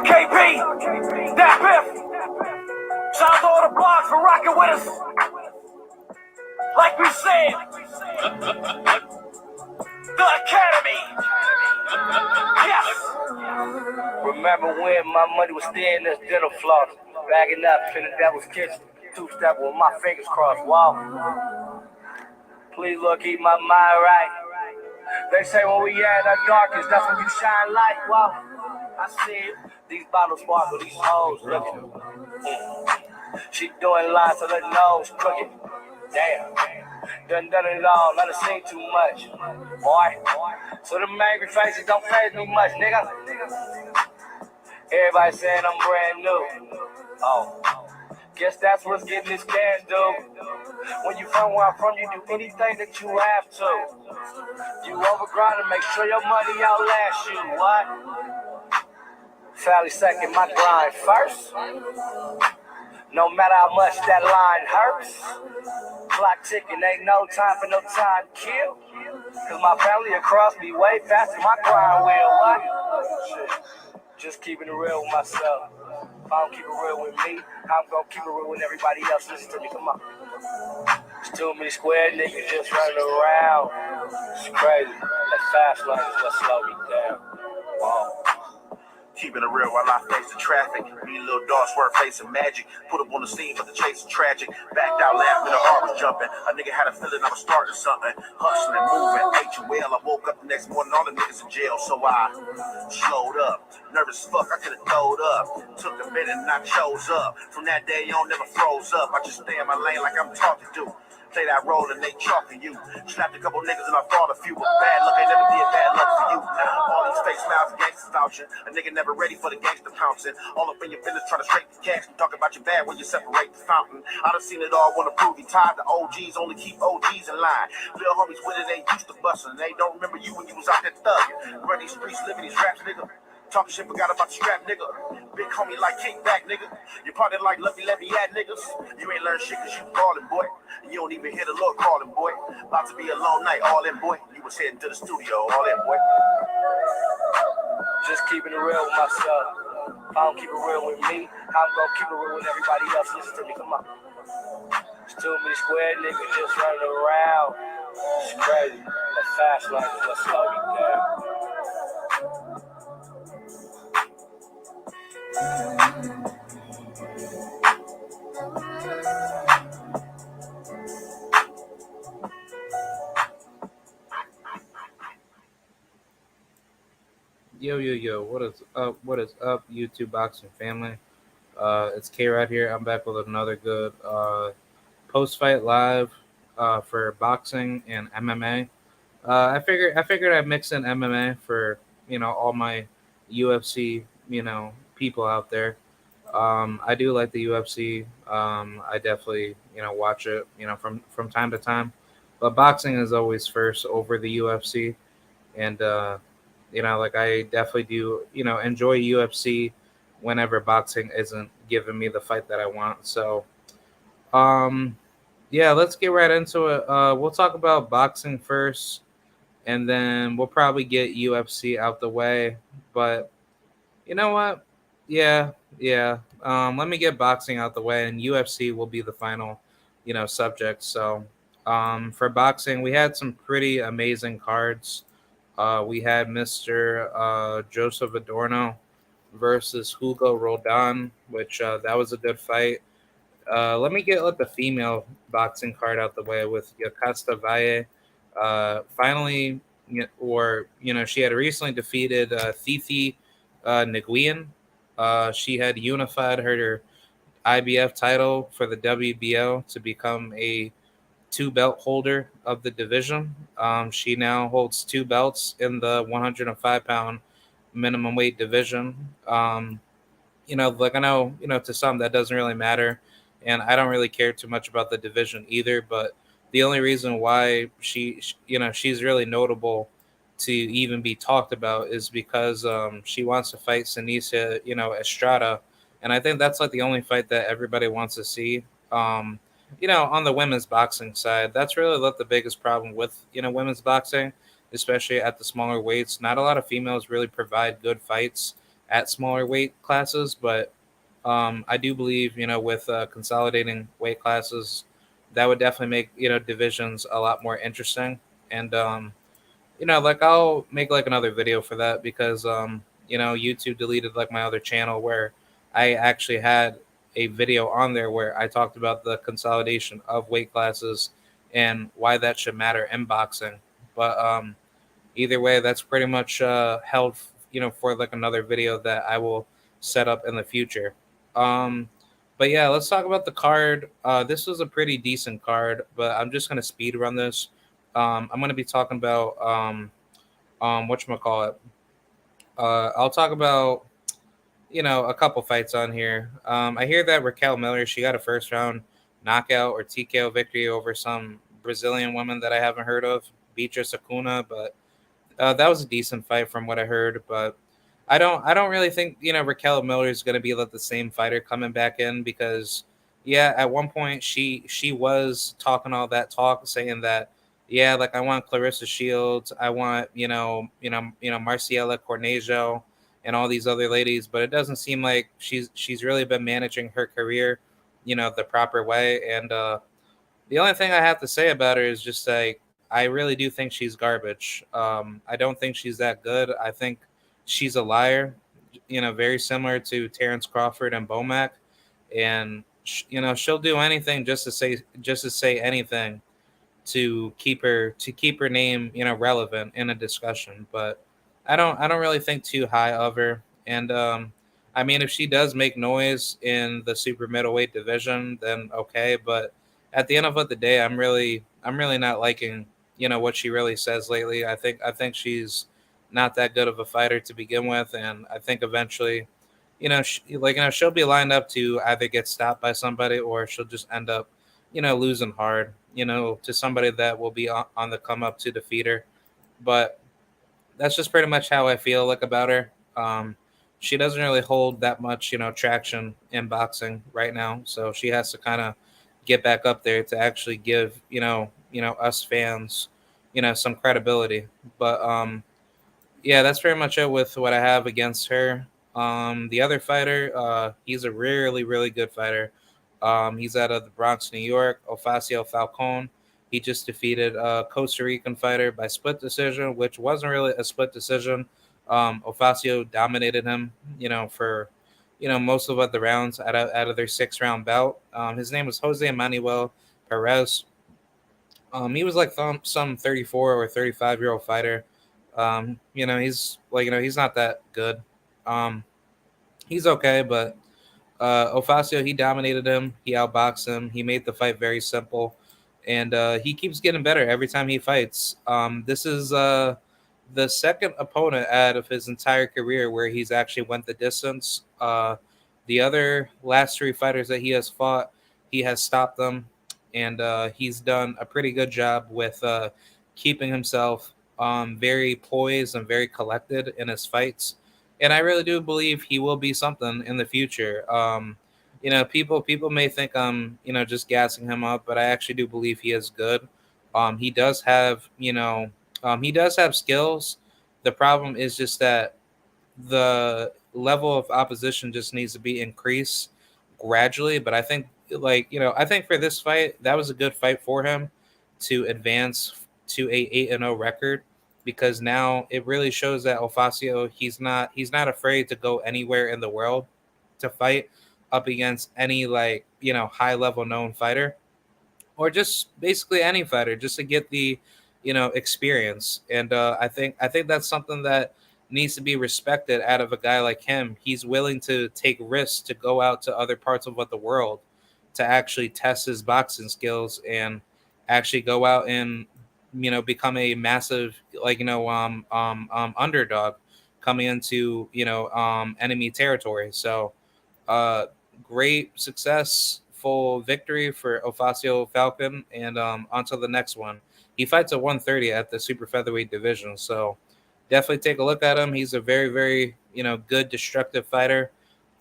KP, that Biff. Shout out to all the blogs for rocking with us. Like we said, the Academy. Yes. Remember when my money was staying in this dental floss, bagging up in the devil's kitchen, two-step with my fingers crossed. Wow. Please, Lord, keep my mind right. They say when we at our darkest, that's when you shine light. Wow. I see these bottles sparkle, these hoes looking. She doing lines of her nose crooked. Damn. Done it all, let her sing too much. Boy. So them angry faces don't phase me much, nigga. Everybody saying I'm brand new. Oh. Guess that's what's getting this cash, dude. When you from where I'm from, you do anything that you have to. You overgrind and make sure your money outlasts you. What? Sally second, my grind first. No matter how much that line hurts. Clock ticking, ain't no time for no time to kill. Cause my family across me way faster, my grind will. What? Shit. Just keeping it real with myself. If I don't keep it real with me, I'm gonna keep it real with everybody else. Listen to me, come on. There's too many square niggas just running around. It's crazy. That fast lane is what slow me down. Wow. Keeping it real while I face the traffic. Me little dog swerve facing magic. Put up on the scene, but the chase is tragic. Backed out laughing, the heart was jumping. A nigga had a feeling I was starting something. Hustling, moving, H-U-L. I woke up the next morning, all the niggas in jail. So I slowed up. Nervous as fuck, I could've throwed up. Took a minute and I chose up. From that day on, never froze up. I just stay in my lane like I'm taught to do. Play that role and they chalking you. Slapped a couple niggas and I fought a few, but bad luck ain't never did bad luck for you. All these fake smiles and gangsters vouching. A nigga never ready for the gangster pouncing. All up in your business trying to straight the cash. Talk about your bad when you separate the fountain. I done seen it all, wanna prove he tied. The OGs only keep OGs in line. Little homies with it, they used to bustin'. They don't remember you when you was out there thugging. Run these streets, living these raps, nigga. Talking shit, forgot about the strap, nigga. Big homie like kickback, nigga. You probably like let me at niggas. You ain't learn shit cause you ballin', boy. And you don't even hear the Lord calling, boy. About to be a long night, all in, boy. You was heading to the studio, all in, boy. Just keeping it real with myself. If I don't keep it real with me, I'm gonna keep it real with everybody else. Listen to me, come on. There's too many square niggas just running around. It's crazy. That fast life is what slow me down. Yo, what is up, YouTube boxing family? It's K right here. I'm back with another good post-fight live for boxing and MMA. I figured I'd mix in MMA for all my UFC people out there. I do like the UFC. I definitely watch it from time to time, but boxing is always first over the UFC, and like I definitely do enjoy UFC whenever boxing isn't giving me the fight that I want. So um, yeah, let's get right into it. We'll talk about boxing first, and then we'll probably get UFC out the way. But you know what? Yeah. Let me get boxing out the way, and UFC will be the final, subject. So, for boxing, we had some pretty amazing cards. We had Mr. Joseph Adorno versus Hugo Roldan, which that was a good fight. Let the female boxing card out the way with Yokasta Valle. Finally, she had recently defeated Thithi Nguyen. She had unified her IBF title for the WBO to become a two belt holder of the division. She now holds two belts in the 105-pound minimum weight division. I know, to some that doesn't really matter. And I don't really care too much about the division either. But the only reason why she's really notable to even be talked about is because she wants to fight Sinisa, Estrada. And I think that's like the only fight that everybody wants to see. On the women's boxing side, that's really the biggest problem with, women's boxing, especially at the smaller weights. Not a lot of females really provide good fights at smaller weight classes, but I do believe, with consolidating weight classes, that would definitely make, divisions a lot more interesting. And like I'll make like another video for that because YouTube deleted like my other channel where I actually had a video on there where I talked about the consolidation of weight classes and why that should matter in boxing. But either way, that's pretty much held, for like another video that I will set up in the future. Um, but yeah, let's talk about the card. This was a pretty decent card, but I'm just gonna speed run this. I'm gonna be talking about whatchamacallit. I'll talk about a couple fights on here. I hear that Raquel Miller, she got a first round knockout or TKO victory over some Brazilian woman that I haven't heard of, Beatriz Acuna, but that was a decent fight from what I heard, but I don't really think Raquel Miller is going to be like the same fighter coming back in because yeah, at one point she was talking all that talk, saying that yeah, like I want Clarissa Shields, I want Marciela Cornejo and all these other ladies, but it doesn't seem like she's really been managing her career, the proper way, and the only thing I have to say about her is just like I really do think she's garbage. I don't think she's that good. I think she's a liar. Very similar to Terrence Crawford and Bomac, and she'll do anything just to say anything to keep her name relevant in a discussion. But I don't really think too high of her. And I mean, if she does make noise in the super middleweight division, then okay. But at the end of the day, I'm really not liking what she really says lately. I think she's not that good of a fighter to begin with, and I think eventually, she'll be lined up to either get stopped by somebody or she'll just end up losing hard, to somebody that will be on the come up to defeat her. But that's just pretty much how I feel like about her. She doesn't really hold that much, traction in boxing right now, so she has to kind of get back up there to actually give, us fans, some credibility. But yeah, that's pretty much it with what I have against her. The other fighter, he's a really, really good fighter. He's out of the Bronx, New York, Ofacio Falcon. He just defeated a Costa Rican fighter by split decision, which wasn't really a split decision. Ofacio dominated him, for most of the rounds out of their 6 round bout. His name was Jose Manuel Perez. He was like some 34 or 35-year-old fighter. He's like he's not that good. Um, he's okay, but Ofacio, he dominated him. He outboxed him. He made the fight very simple, and he keeps getting better every time he fights. This is the second opponent out of his entire career where he's actually went the distance. The other last 3 fighters that he has fought, he has stopped them, and he's done a pretty good job with keeping himself very poised and very collected in his fights. And I really do believe he will be something in the future. People may think I'm just gassing him up, but I actually do believe he is good. He does have he does have skills. The problem is just that the level of opposition just needs to be increased gradually. But I think, I think for this fight, that was a good fight for him to advance to a 8-0 record because now it really shows that Ofacio he's not afraid to go anywhere in the world to fight up against any high level known fighter or just basically any fighter just to get the experience. And I think that's something that needs to be respected out of a guy like him. He's willing to take risks to go out to other parts of the world to actually test his boxing skills and actually go out and become a massive underdog coming into enemy territory. So uh, great successful victory for Ofacio Falcon, and on to the next one. He fights at 130 at the super featherweight division, so definitely take a look at him. He's a very, very good destructive fighter,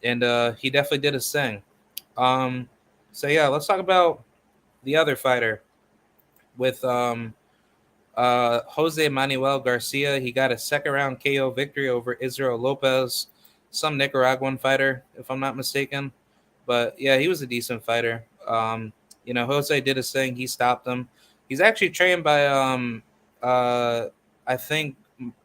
and he definitely did his thing. Um, so yeah, let's talk about the other fighter with Jose Manuel Garcia. He got a second round KO victory over Israel Lopez. some Nicaraguan fighter, if I'm not mistaken. But yeah, he was a decent fighter. Jose did his thing. He stopped him. He's actually trained by uh, I think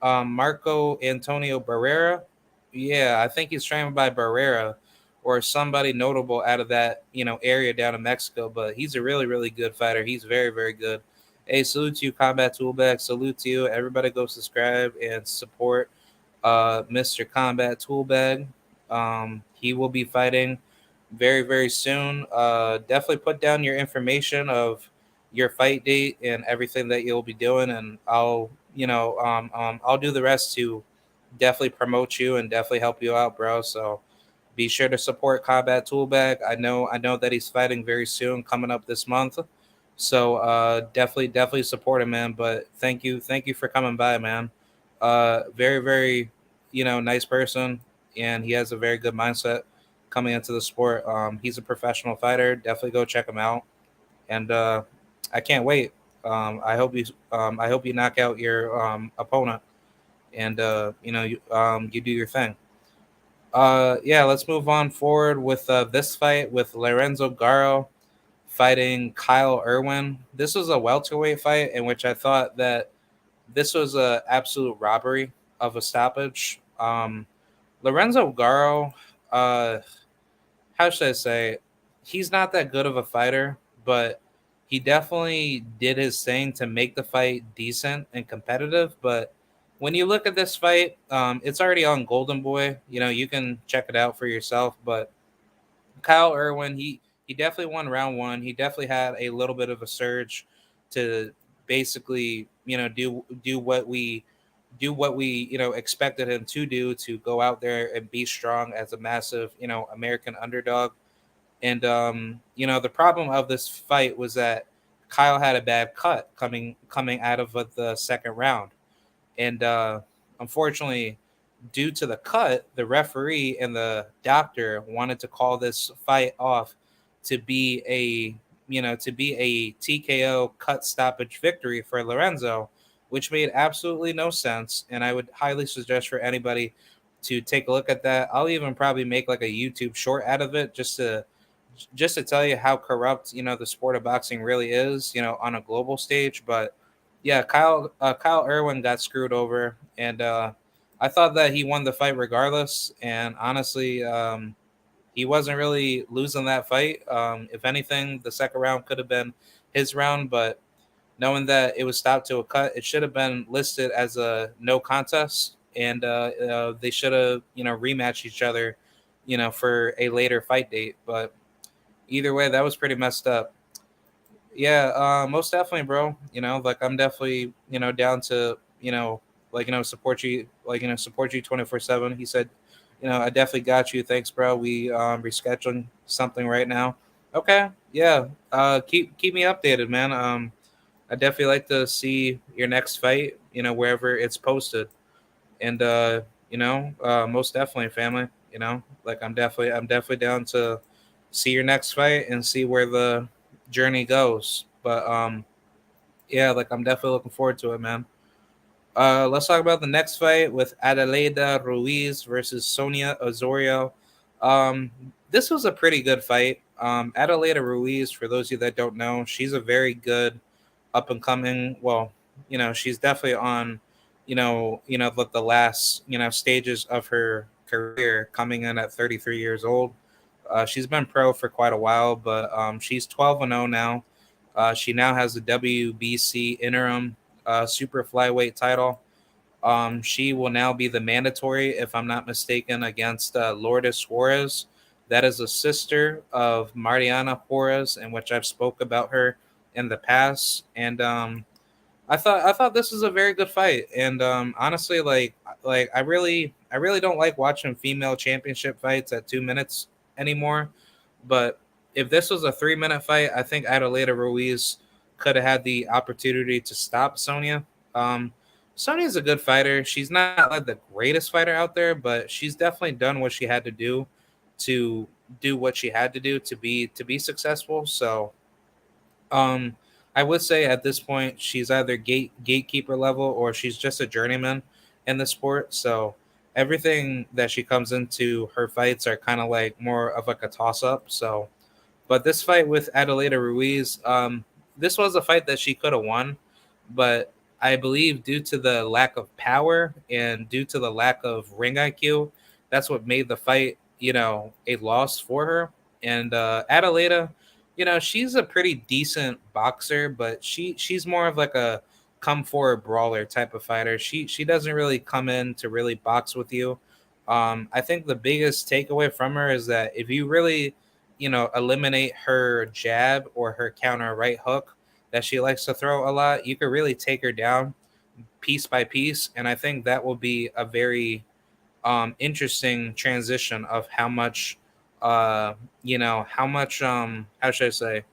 Marco Antonio Barrera. Yeah, I think he's trained by Barrera or somebody notable out of that area down in Mexico. But he's a really really good fighter. He's very very good. Hey, salute to you, Combat Toolbag. Salute to you. Everybody go subscribe and support Mr. Combat Toolbag. He will be fighting very very soon. Definitely put down your information of your fight date and everything that you'll be doing, and I'll do the rest to definitely promote you and definitely help you out, bro. So be sure to support Combat Toolbag. I know that he's fighting very soon, coming up this month. So definitely support him, man. But thank you for coming by, man. Very very nice person, and he has a very good mindset coming into the sport. He's a professional fighter. Definitely go check him out, and I can't wait. I hope you knock out your opponent, and you do your thing. Yeah, let's move on forward with this fight with Lorenzo Garo fighting Kyle Irwin. This was a welterweight fight in which I thought that this was a absolute robbery of a stoppage. Lorenzo Garo, uh, how should I say, he's not that good of a fighter, but he definitely did his thing to make the fight decent and competitive. But when you look at this fight, it's already on Golden Boy. You can check it out for yourself. But Kyle Irwin, he definitely won round one. He definitely had a little bit of a surge to basically, do what we expected him to do, to go out there and be strong as a massive American underdog. And the problem of this fight was that Kyle had a bad cut coming out of the second round, and unfortunately, due to the cut, the referee and the doctor wanted to call this fight off to be a TKO cut stoppage victory for Lorenzo, which made absolutely no sense. And I would highly suggest for anybody to take a look at that. I'll even probably make like a YouTube short out of it just to tell you how corrupt the sport of boxing really is on a global stage. But yeah, Kyle Irwin got screwed over, and I thought that he won the fight regardless. And honestly, he wasn't really losing that fight. If anything, the second round could have been his round, but knowing that it was stopped to a cut, it should have been listed as a no contest, and they should have rematched each other, for a later fight date. But either way, that was pretty messed up. Yeah, most definitely, bro. Like I'm definitely down to support you, support you 24/7. He said, I definitely got you. Thanks, bro. We rescheduling something right now. Okay, yeah. Keep me updated, man. I definitely like to see your next fight. Wherever it's posted, and most definitely, family. Like I'm definitely down to see your next fight and see where the journey goes. But yeah, like I'm definitely looking forward to it, man. Let's talk about the next fight with Adelaida Ruiz versus Sonia Osorio. Um, this was a pretty good fight. Adelaida Ruiz, for those of you that don't know, she's a very good up and coming. Well, she's definitely on, the last, stages of her career, coming in at 33 years old. She's been pro for quite a while, but she's 12-0 now. She now has the WBC interim super flyweight title. She will now be the mandatory, if I'm not mistaken, against Lourdes Juarez. That is a sister of Mariana Juarez, in which I've spoke about her in the past. And I thought this was a very good fight. And honestly, like I really don't like watching female championship fights at 2 minutes anymore. But if this was a 3 minute fight, I think Adelaida Ruiz could have had the opportunity to stop Sonia. Um, Sonia's a good fighter. She's not like the greatest fighter out there, but she's definitely done what she had to do to do what she had to do to be successful. So um, I would say at this point she's either gatekeeper level or she's just a journeyman in the sport. So everything that she comes into her fights are kind of like more of like a toss up. So, but this fight with Adelaida Ruiz, this was a fight that she could have won, but I believe due to the lack of power and due to the lack of ring IQ, that's what made the fight, a loss for her. And Adelaida, she's a pretty decent boxer, but she's more of like a come forward brawler type of fighter. She doesn't really come in to really box with you. I think the biggest takeaway from her is that if you really eliminate her jab or her counter right hook that she likes to throw a lot, you could really take her down piece by piece. And I think that will be a very interesting transition of how much, how much, how should I say,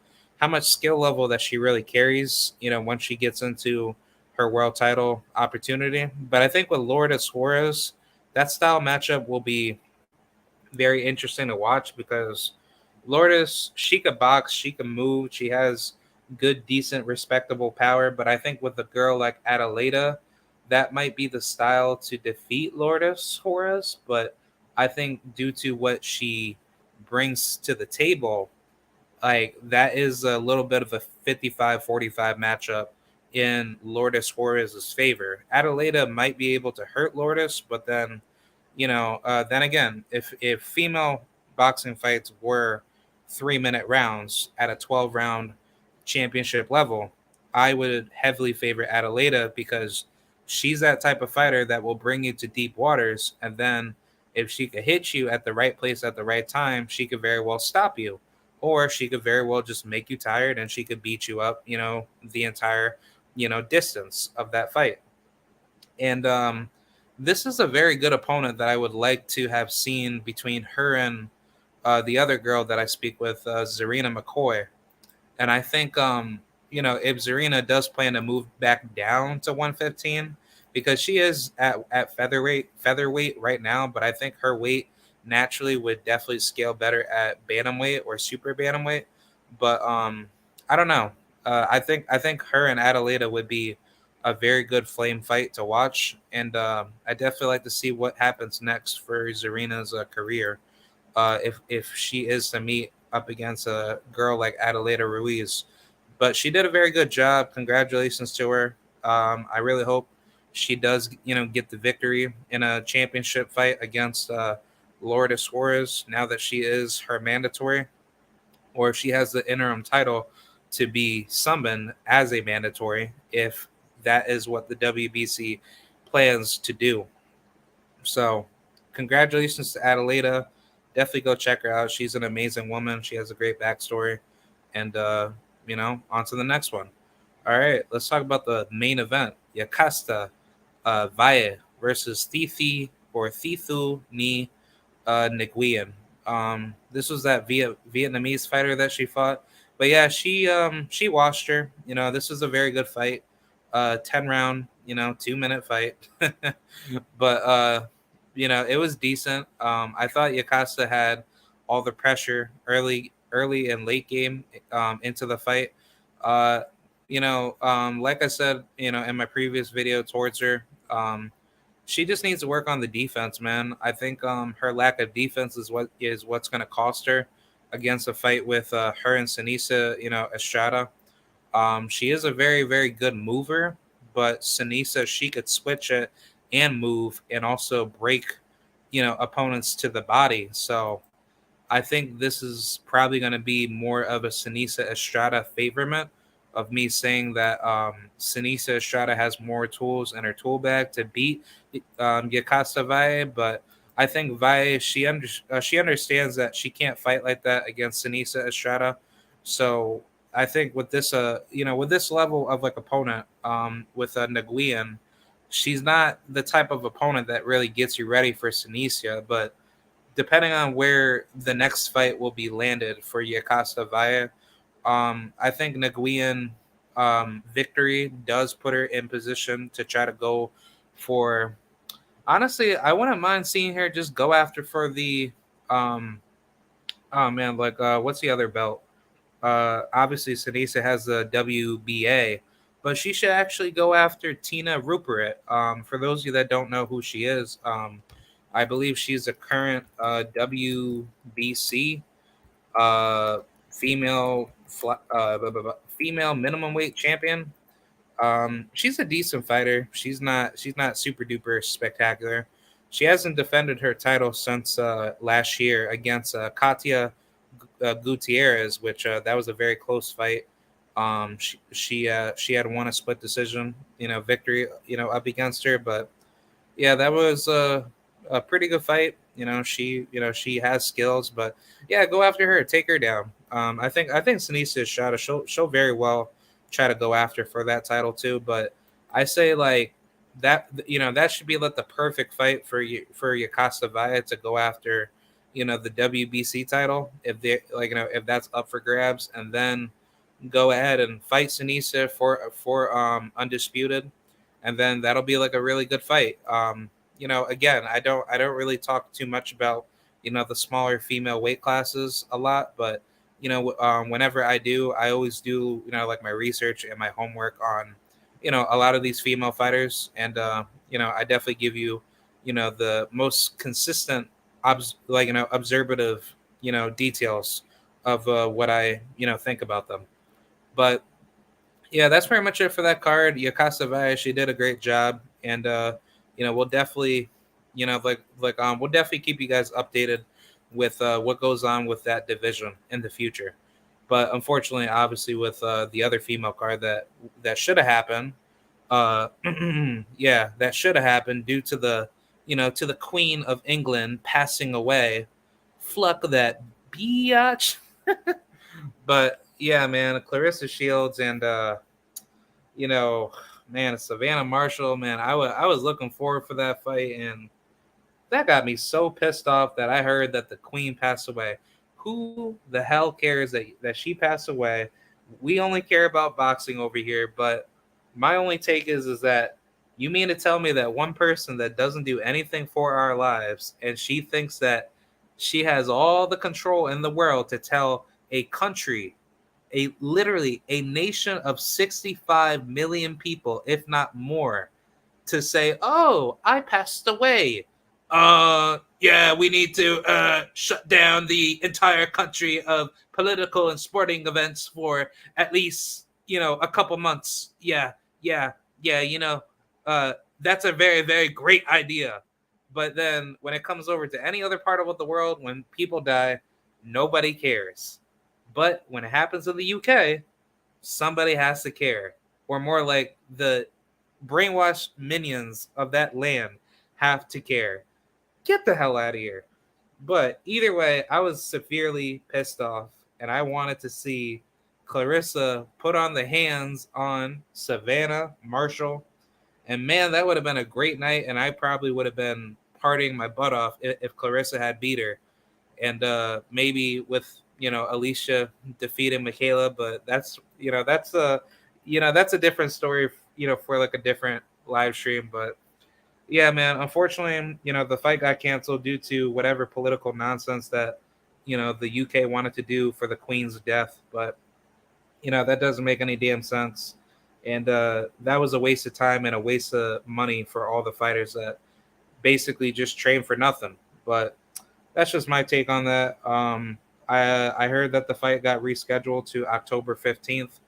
how much skill level that she really carries, once she gets into her world title opportunity. But I think with Lourdes Suarez, that style matchup will be very interesting to watch because Lourdes, she could box, she can move, she has good, decent, respectable power. But I think with a girl like Adelaida, that might be the style to defeat Lourdes Suarez. But I think due to what she brings to the table, like that is a little bit of a 55-45 matchup in Lourdes Suarez's favor. Adelaida might be able to hurt Lourdes, but then again, if female boxing fights were 3 minute rounds at a 12 round championship level, I would heavily favor Adelaida because she's that type of fighter that will bring you to deep waters. And then if she could hit you at the right place at the right time, she could very well stop you. Or she could very well just make you tired and she could beat you up, the entire, distance of that fight. And this is a very good opponent that I would like to have seen between her and the other girl that I speak with, Zarina McCoy. And I think, if Zarina does plan to move back down to 115, because she is at featherweight right now, but I think her weight naturally would definitely scale better at bantamweight or super bantamweight. But I don't know. I think her and Adelaida would be a very good flame fight to watch, and I definitely like to see what happens next for Zarina's career. If she is to meet up against a girl like Adelaida Ruiz, but she did a very good job. Congratulations to her. I really hope she does, get the victory in a championship fight against Lourdes Suarez now that she is her mandatory, or if she has the interim title to be summoned as a mandatory if that is what the WBC plans to do. So, congratulations to Adelaida. Definitely go check her out. She's an amazing woman. She has a great backstory. And, on to the next one. All right, let's talk about the main event. Yakasta Valle versus Thithi or Thithu Ni Nguyen. This was that Vietnamese fighter that she fought, but yeah, she washed her. This was a very good fight. 10 round, 2 minute fight, but it was decent. I thought Yakasa had all the pressure early and late game into the fight. Uh, like I said, in my previous video towards her, she just needs to work on the defense, man. I think her lack of defense is what's going to cost her against a fight with her and Sinisa, Estrada. She is a very very good mover, but Sinisa, she could switch it and move and also break, opponents to the body. So I think this is probably going to be more of a Sinisa Estrada favorite of me saying that Sinisa Estrada has more tools in her tool bag to beat Yakasa Valle, but I think Valle she understands that she can't fight like that against Sinisa Estrada. So I think with this with this level of like opponent with Ngyuen, she's not the type of opponent that really gets you ready for Sinisa, but depending on where the next fight will be landed for Yakasta Valle, I think Nguyen victory does put her in position to try to go for. Honestly, I wouldn't mind seeing her just go after for the um. Oh man, like what's the other belt? Obviously Sinisa has the WBA, but she should actually go after Tina Rupert. For those of you that don't know who she is, I believe she's a current WBC uh, female minimum weight champion. She's a decent fighter. She's not super duper spectacular. She hasn't defended her title since last year against Katia Gutierrez, which that was a very close fight. She had won a split decision, victory, up against her, but yeah, that was a pretty good fight. She has skills, but yeah, go after her, take her down. I think Sinisa shot a she'll very well try to go after for that title too. But I say like that that should be like the perfect fight for you for Yokasta Valle to go after the WBC title if they if that's up for grabs, and then go ahead and fight Sinisa for undisputed, and then that'll be like a really good fight. Again, I don't really talk too much about the smaller female weight classes a lot, but whenever I do, I always do like my research and my homework on a lot of these female fighters, and I definitely give you the most consistent observative details of what I think about them. But yeah, that's pretty much it for that card. Yokasa Valle, she did a great job, and we'll definitely, we'll definitely keep you guys updated with what goes on with that division in the future. But unfortunately, obviously, with the other female card that should have happened, uh, yeah, that should have happened due to the Queen of England passing away. Fluck that biatch. But yeah, man, Clarissa Shields and you know, man, Savannah Marshall, man, I was looking forward for that fight, and that got me so pissed off that I heard that the Queen passed away. Who the hell cares that she passed away? We only care about boxing over here, but my only take is that you mean to tell me that one person that doesn't do anything for our lives, and she thinks that she has all the control in the world to tell a country, a literally a nation of 65 million people, if not more, to say, "Oh, I passed away. Yeah, we need to shut down the entire country of political and sporting events for at least a couple months." Yeah, yeah, yeah. That's a very very great idea. But then when it comes over to any other part of the world, when people die, nobody cares. But when it happens in the UK, somebody has to care, or more like the brainwashed minions of that land have to care. Get the hell out of here. But either way, I was severely pissed off, and I wanted to see Clarissa put on the hands on Savannah Marshall. And man, that would have been a great night, and I probably would have been partying my butt off if Clarissa had beat her, and maybe with Alicia defeating Michaela. But that's a different story, for like a different live stream. But yeah, man, unfortunately, the fight got canceled due to whatever political nonsense that the UK wanted to do for the Queen's death. But that doesn't make any damn sense, and that was a waste of time and a waste of money for all the fighters that basically just train for nothing. But that's just my take on that. I heard that the fight got rescheduled to October 15th.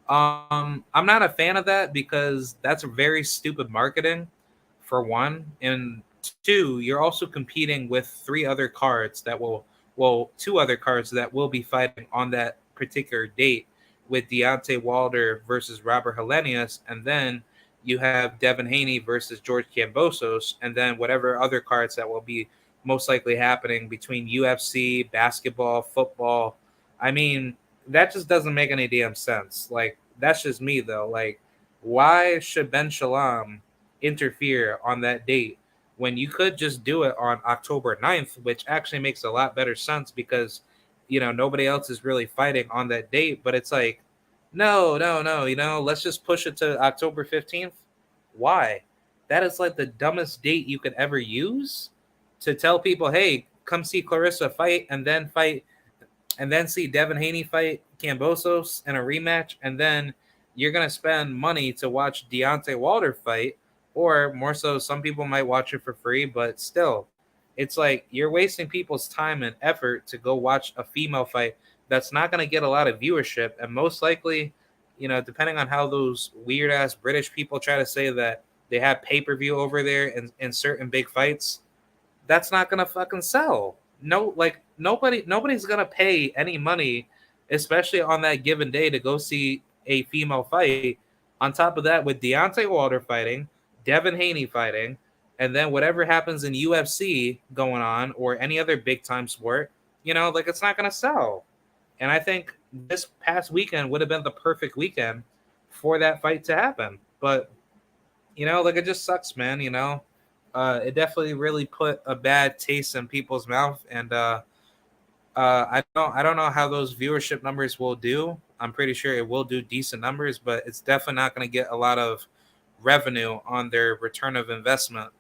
I'm not a fan of that because that's very stupid marketing, for one, and two, you're also competing with three other cards that two other cards that will be fighting on that particular date, with Deontay Wilder versus Robert Helenius, and then you have Devin Haney versus George Kambosos, and then whatever other cards that will be most likely happening between UFC, basketball, football. I mean, that just doesn't make any damn sense. Like, that's just me though. Like, why should Ben Shalom interfere on that date when you could just do it on October 9th, which actually makes a lot better sense because nobody else is really fighting on that date. But it's like, no, no, no, let's just push it to October 15th. Why? That is like the dumbest date you could ever use to tell people, hey, come see Clarissa fight, and then see Devin Haney fight Kambosos in a rematch, and then you're gonna spend money to watch Deontay Wilder fight, or more so, some people might watch it for free, but still, it's like you're wasting people's time and effort to go watch a female fight that's not going to get a lot of viewership, and most likely, depending on how those weird ass British people try to say that they have pay-per-view over there in certain big fights, that's not gonna fucking sell. No, like nobody's gonna pay any money, especially on that given day, to go see a female fight. On top of that, with Deontay Wilder fighting, Devin Haney fighting, and then whatever happens in UFC going on or any other big time sport, like it's not gonna sell. And I think this past weekend would have been the perfect weekend for that fight to happen. But like it just sucks, man. It definitely really put a bad taste in people's mouth, and I don't know how those viewership numbers will do. I'm pretty sure it will do decent numbers, but it's definitely not going to get a lot of revenue on their return of investment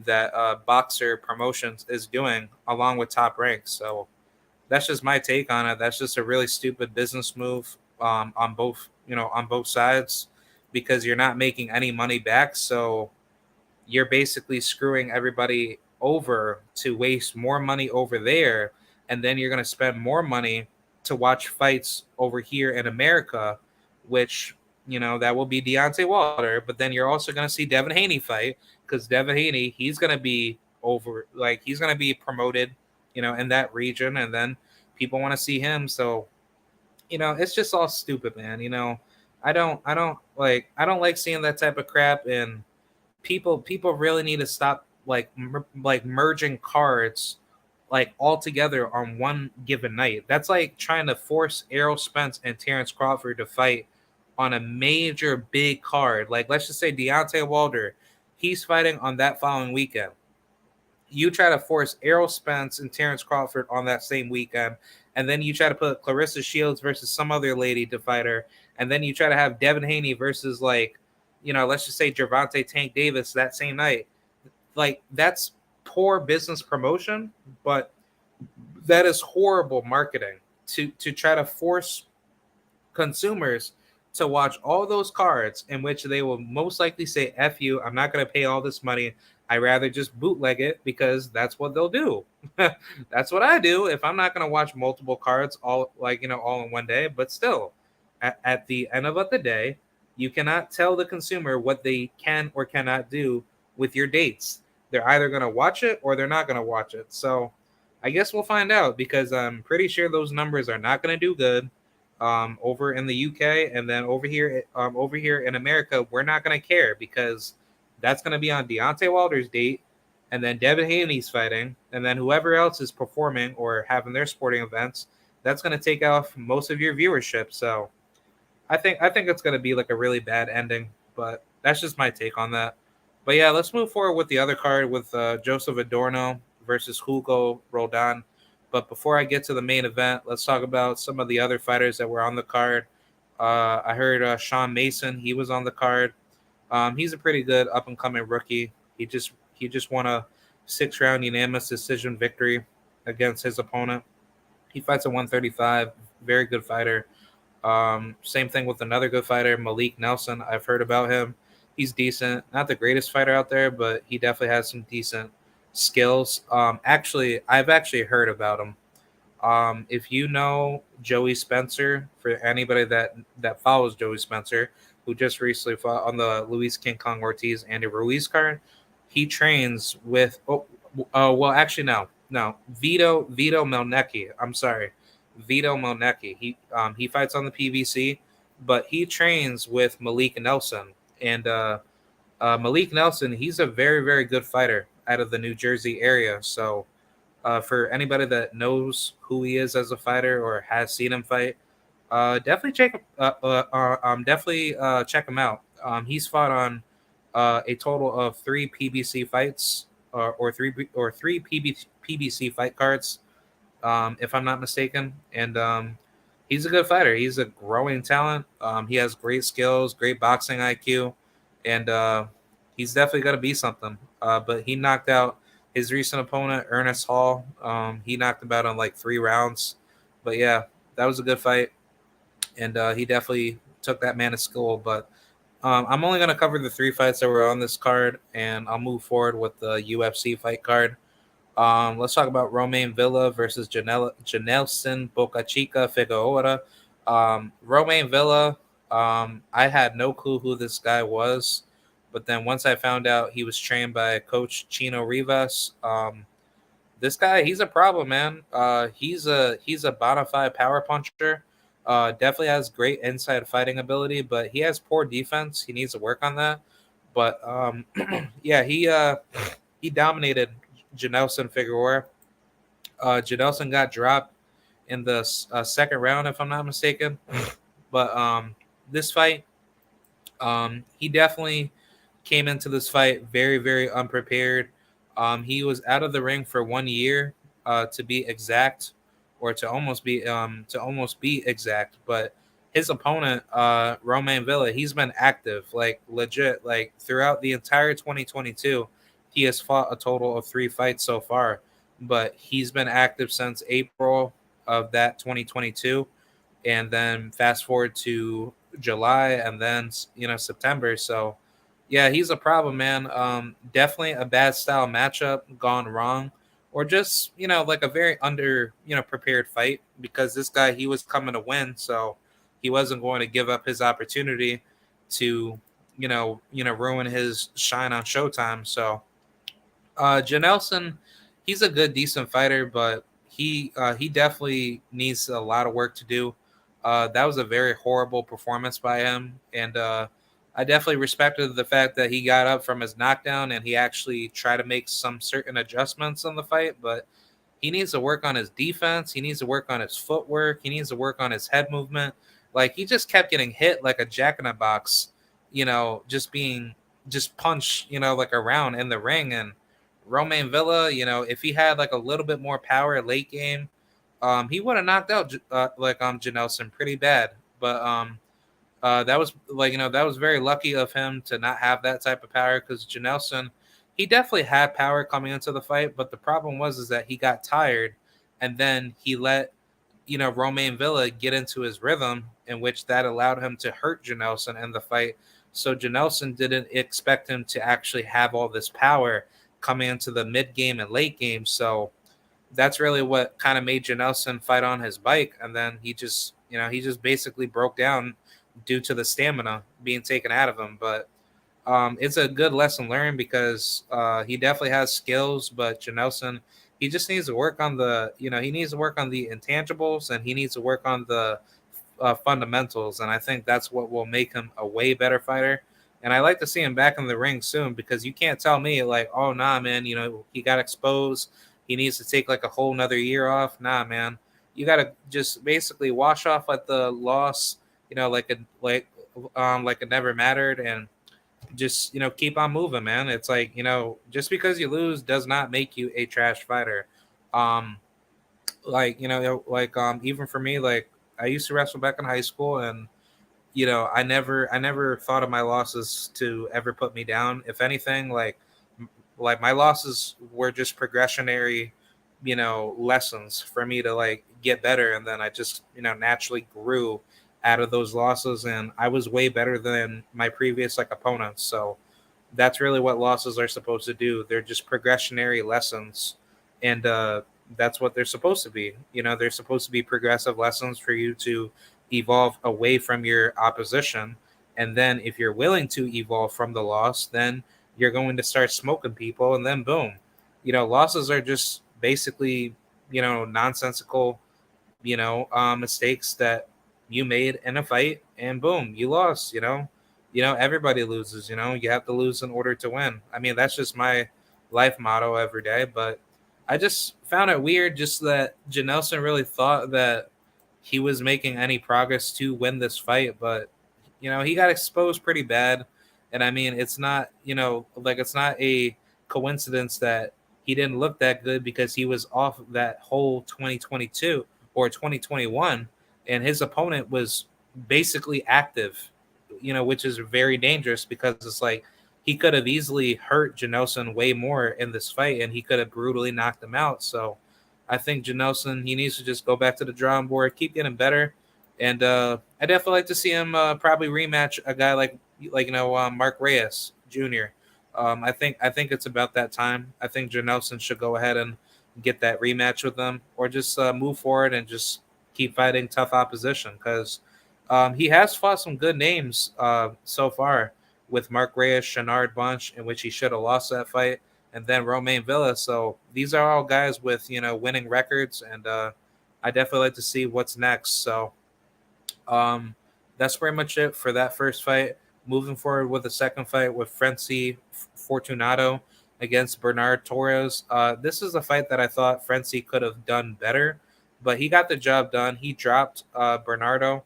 that Boxer Promotions is doing along with Top Rank. So that's just my take on it. That's just a really stupid business move on both sides, because you're not making any money back. So you're basically screwing everybody over to waste more money over there, and then you're going to spend more money to watch fights over here in America, which that will be Deontay Wilder, but then you're also going to see Devin Haney fight, because Devin Haney, he's going to be over, like he's going to be promoted, in that region, and then people want to see him. So it's just all stupid, man. I don't like seeing that type of crap, and people really need to stop like merging cards like all together on one given night. That's like trying to force Errol Spence and Terrence Crawford to fight on a major big card. Like let's just say Deontay Wilder, he's fighting on that following weekend. You try to force Errol Spence and Terrence Crawford on that same weekend, and then you try to put Clarissa Shields versus some other lady to fight her, and then you try to have Devin Haney versus let's just say Gervonta Tank Davis that same night. Like that's poor business promotion, but that is horrible marketing to try to force consumers to watch all those cards in which they will most likely say, F you, I'm not going to pay all this money. I rather just bootleg it, because that's what they'll do. That's what I do if I'm not going to watch multiple cards all in one day. But still, at the end of the day, you cannot tell the consumer what they can or cannot do with your dates. They're either going to watch it or they're not going to watch it. So I guess we'll find out, because I'm pretty sure those numbers are not going to do good over in the UK, and then over here in America, we're not going to care, because that's going to be on Deontay Wilder's date, and then Devin Haney's fighting, and then whoever else is performing or having their sporting events, that's going to take off most of your viewership. So I think it's going to be like a really bad ending, but that's just my take on that. But yeah, let's move forward with the other card with Joseph Adorno versus Hugo Roldan. But before I get to the main event, let's talk about some of the other fighters that were on the card. I heard Sean Mason, he was on the card. He's a pretty good up and coming rookie. He just won a 6-round unanimous decision victory against his opponent. He fights at 135. Very good fighter. Same thing with another good fighter, Malik Nelson. I've heard about him. He's decent. Not the greatest fighter out there, but he definitely has some decent skills. I've actually heard about him. If you know Joey Spencer, for anybody that follows Joey Spencer, who just recently fought on the Luis King Kong Ortiz Andy Ruiz card, he trains with. Well, actually, no, Vito Melnecki. I'm sorry, Vito Melnecki. He fights on the PVC, but he trains with Malik Nelson, and Malik Nelson, he's a very, very good fighter out of the New Jersey area. So for anybody that knows who he is as a fighter or has seen him fight, definitely check him out. He's fought on a total of 3 PBC fights, or three PBC fight cards, if I'm not mistaken. And he's a good fighter. He's a growing talent. He has great skills, great boxing IQ, and he's definitely going to be something. But he knocked out his recent opponent, Ernest Hall. He knocked him out on like 3 rounds. But yeah, that was a good fight, and he definitely took that man to school. But I'm only going to cover the 3 fights that were on this card, and I'll move forward with the UFC fight card. Let's talk about Romain Villa versus Janelson Boca Chica Figueroa. Romain Villa, I had no clue who this guy was, but then once I found out he was trained by Coach Chino Rivas, this guy, he's a problem, man. He's a bona fide power puncher. Definitely has great inside fighting ability, but he has poor defense. He needs to work on that. But yeah, he dominated Janelson Figueroa. Janelson got dropped in the second round, if I'm not mistaken. But this fight, he definitely came into this fight very, very unprepared. He was out of the ring for 1 year, to be exact, or to almost be exact. But his opponent, Romain Villa, he's been active, like legit, like throughout the entire 2022. He has fought a total of 3 fights so far, but he's been active since April of that 2022, and then fast forward to July, and then September. So yeah, he's a problem, man. Definitely a bad style matchup gone wrong, or just like a very under prepared fight, because this guy, he was coming to win, so he wasn't going to give up his opportunity to ruin his shine on Showtime. So Janelson, he's a good, decent fighter, but he definitely needs a lot of work to do. That was a very horrible performance by him, and I definitely respected the fact that he got up from his knockdown and he actually tried to make some certain adjustments in the fight. But he needs to work on his defense. He needs to work on his footwork. He needs to work on his head movement. Like, he just kept getting hit like a jack in a box, just punched, like around in the ring. And Romain Villa, if he had like a little bit more power late game, he would have knocked out Janelson pretty bad. But that was that was very lucky of him to not have that type of power, because Janelson, he definitely had power coming into the fight, but the problem was is that he got tired, and then he let Romain Villa get into his rhythm, in which that allowed him to hurt Janelson in the fight. So Janelson didn't expect him to actually have all this power coming into the mid game and late game. So that's really what kind of made Janelson fight on his bike, and then he just basically broke down due to the stamina being taken out of him. But it's a good lesson learned, because he definitely has skills, but Janelson, he just needs to work on he needs to work on the intangibles, and he needs to work on the fundamentals, and I think that's what will make him a way better fighter. And I like to see him back in the ring soon, because you can't tell me like, oh nah, man, he got exposed, he needs to take like a whole nother year off. Nah, man, you got to just basically wash off like the loss, like it never mattered, and just keep on moving, man. It's like, just because you lose does not make you a trash fighter. Um, even for me, like, I used to wrestle back in high school, and I never thought of my losses to ever put me down. If anything, like my losses were just progressionary, lessons for me to like get better, and then I just naturally grew out of those losses, and I was way better than my previous like opponents. So that's really what losses are supposed to do. They're just progressionary lessons, and that's what they're supposed to be. They're supposed to be progressive lessons for you to evolve away from your opposition. And then if you're willing to evolve from the loss, then you're going to start smoking people, and then boom, losses are just basically nonsensical mistakes that you made in a fight, and boom, you lost. Everybody loses. You have to lose in order to win. I mean, that's just my life motto every day. But I just found it weird just that Janelson really thought that he was making any progress to win this fight, but he got exposed pretty bad. And I mean, it's not a coincidence that he didn't look that good, because he was off that whole 2022 or 2021, and his opponent was basically active, which is very dangerous, because it's like he could have easily hurt Janelson way more in this fight, and he could have brutally knocked him out. So I think Janelson, he needs to just go back to the drawing board, keep getting better, and I definitely like to see him probably rematch a guy like Mark Reyes Jr. I think it's about that time. I think Janelson should go ahead and get that rematch with them, or just move forward and just keep fighting tough opposition because he has fought some good names so far with Mark Reyes, Shenard Bunch, in which he should have lost that fight, and then Romain Villa. So these are all guys with winning records, and I definitely like to see what's next. So um, that's pretty much it for that first fight. Moving forward with the second fight with Frenzy Fortunato against Bernard Torres. This is a fight that I thought Frenzy could have done better, but he got the job done. He dropped Bernardo.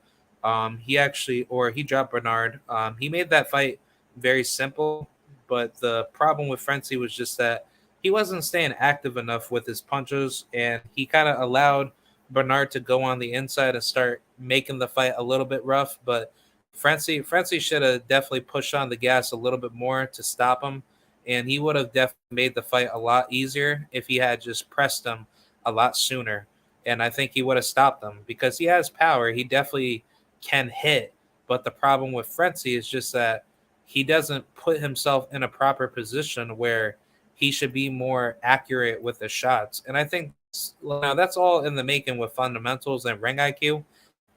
He dropped Bernard. He made that fight very simple, but the problem with Frenzy was just that he wasn't staying active enough with his punches, and he kind of allowed Bernard to go on the inside and start making the fight a little bit rough. But Frenzy should have definitely pushed on the gas a little bit more to stop him, and he would have definitely made the fight a lot easier if he had just pressed him a lot sooner. And I think he would have stopped him because he has power. He definitely can hit, but the problem with Frenzy is just that he doesn't put himself in a proper position where he should be more accurate with the shots. And I think that's all in the making with fundamentals and ring IQ.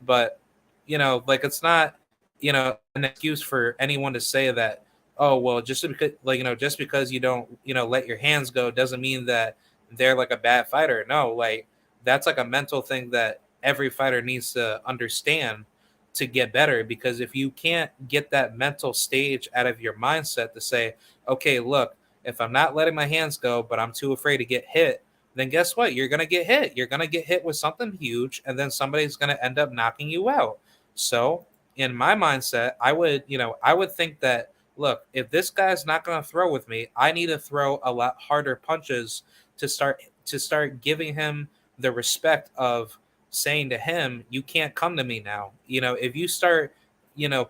But like it's not an excuse for anyone to say that, oh well, just because you don't let your hands go doesn't mean that they're like a bad fighter. No, like that's like a mental thing that every fighter needs to understand to get better, because if you can't get that mental stage out of your mindset to say, okay, look, if I'm not letting my hands go but I'm too afraid to get hit, then guess what? You're going to get hit. You're going to get hit with something huge, and then somebody's going to end up knocking you out. So, in my mindset, I would think that, look, if this guy's not going to throw with me, I need to throw a lot harder punches to start giving him the respect of saying to him, you can't come to me now. If you start,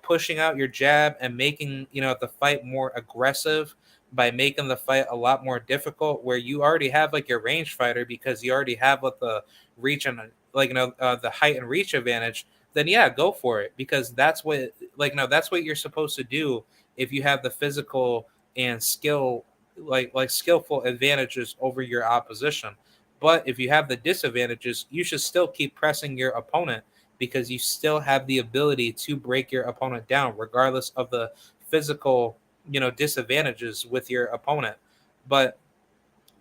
pushing out your jab and making, the fight more aggressive by making the fight a lot more difficult, where you already have like your range fighter because you already have like the reach and the height and reach advantage, then yeah, go for it, because that's what that's what you're supposed to do if you have the physical and skill skillful advantages over your opposition. But if you have the disadvantages, you should still keep pressing your opponent, because you still have the ability to break your opponent down regardless of the physical disadvantages with your opponent. But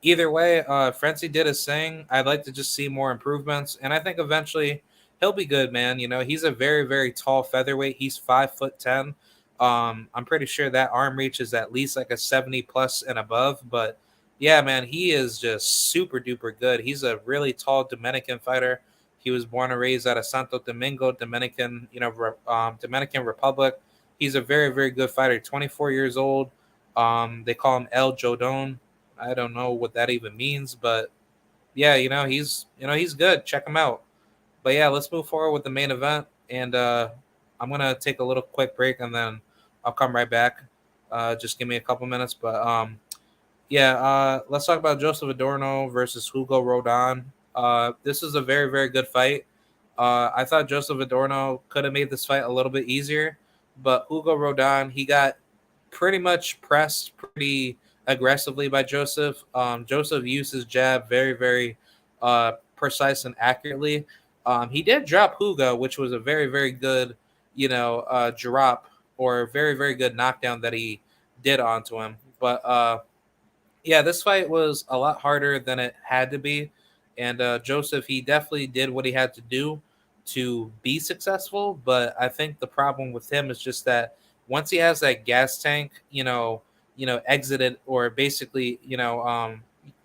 either way, Frenzy did his thing. I'd like to just see more improvements, and I think eventually he'll be good, man. He's a very, very tall featherweight. He's 5'10". I'm pretty sure that arm reach is at least like a 70 plus and above. But yeah, man, he is just super duper good. He's a really tall Dominican fighter. He was born and raised out of Santo Domingo, Dominican Republic. He's a very, very good fighter. 24 years old. They call him El Jodon. I don't know what that even means, but yeah, he's good. Check him out. But yeah, let's move forward with the main event, and I'm gonna take a little quick break, and then I'll come right back. Just give me a couple minutes, but yeah, let's talk about Joseph Adorno versus Hugo Roldan. This is a very, very good fight. I thought Joseph Adorno could have made this fight a little bit easier, but Hugo Roldan, he got pretty much pressed pretty aggressively by Joseph. Joseph used his jab very, very precise and accurately. He did drop Hugo, which was a very, very good, drop, or very, very good knockdown that he did onto him. But yeah, this fight was a lot harder than it had to be. And Joseph, he definitely did what he had to do to be successful. But I think the problem with him is just that once he has that gas tank, exited, or basically,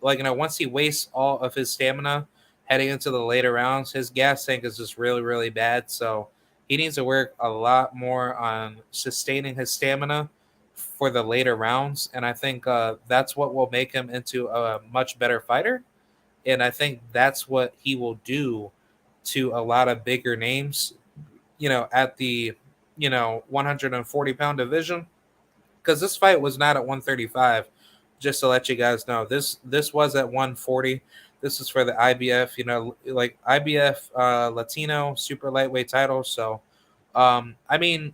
once he wastes all of his stamina heading into the later rounds, his gas tank is just really, really bad. So he needs to work a lot more on sustaining his stamina for the later rounds. And I think that's what will make him into a much better fighter. And I think that's what he will do to a lot of bigger names, at the, 140-pound division. Because this fight was not at 135, just to let you guys know. This was at 140. This is for the IBF, IBF Latino super lightweight title. So, I mean,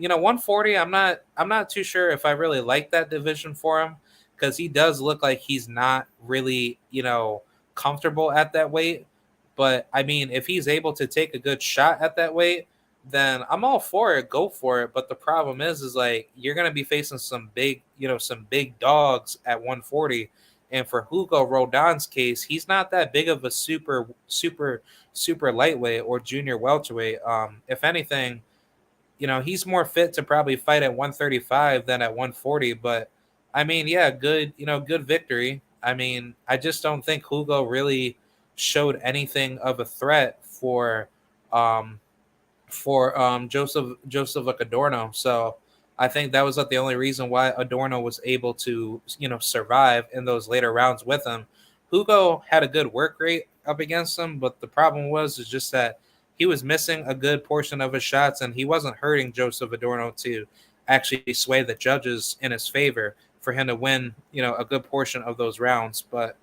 140. I'm not too sure if I really like that division for him because he does look like he's not really comfortable at that weight. But I mean, if he's able to take a good shot at that weight, then I'm all for it. Go for it. But the problem is like you're gonna be facing some big dogs at 140. And for Hugo Roldan's case, he's not that big of a super lightweight or junior welterweight. If anything, he's more fit to probably fight at 135 than at 140. But I mean, yeah, good victory. I mean, I just don't think Hugo really showed anything of a threat um, for Joseph Adorno. So I think that was like the only reason why Adorno was able to survive in those later rounds with him. Hugo had a good work rate up against him, but the problem is just that he was missing a good portion of his shots, and he wasn't hurting Joseph Adorno to actually sway the judges in his favor for him to win a good portion of those rounds. But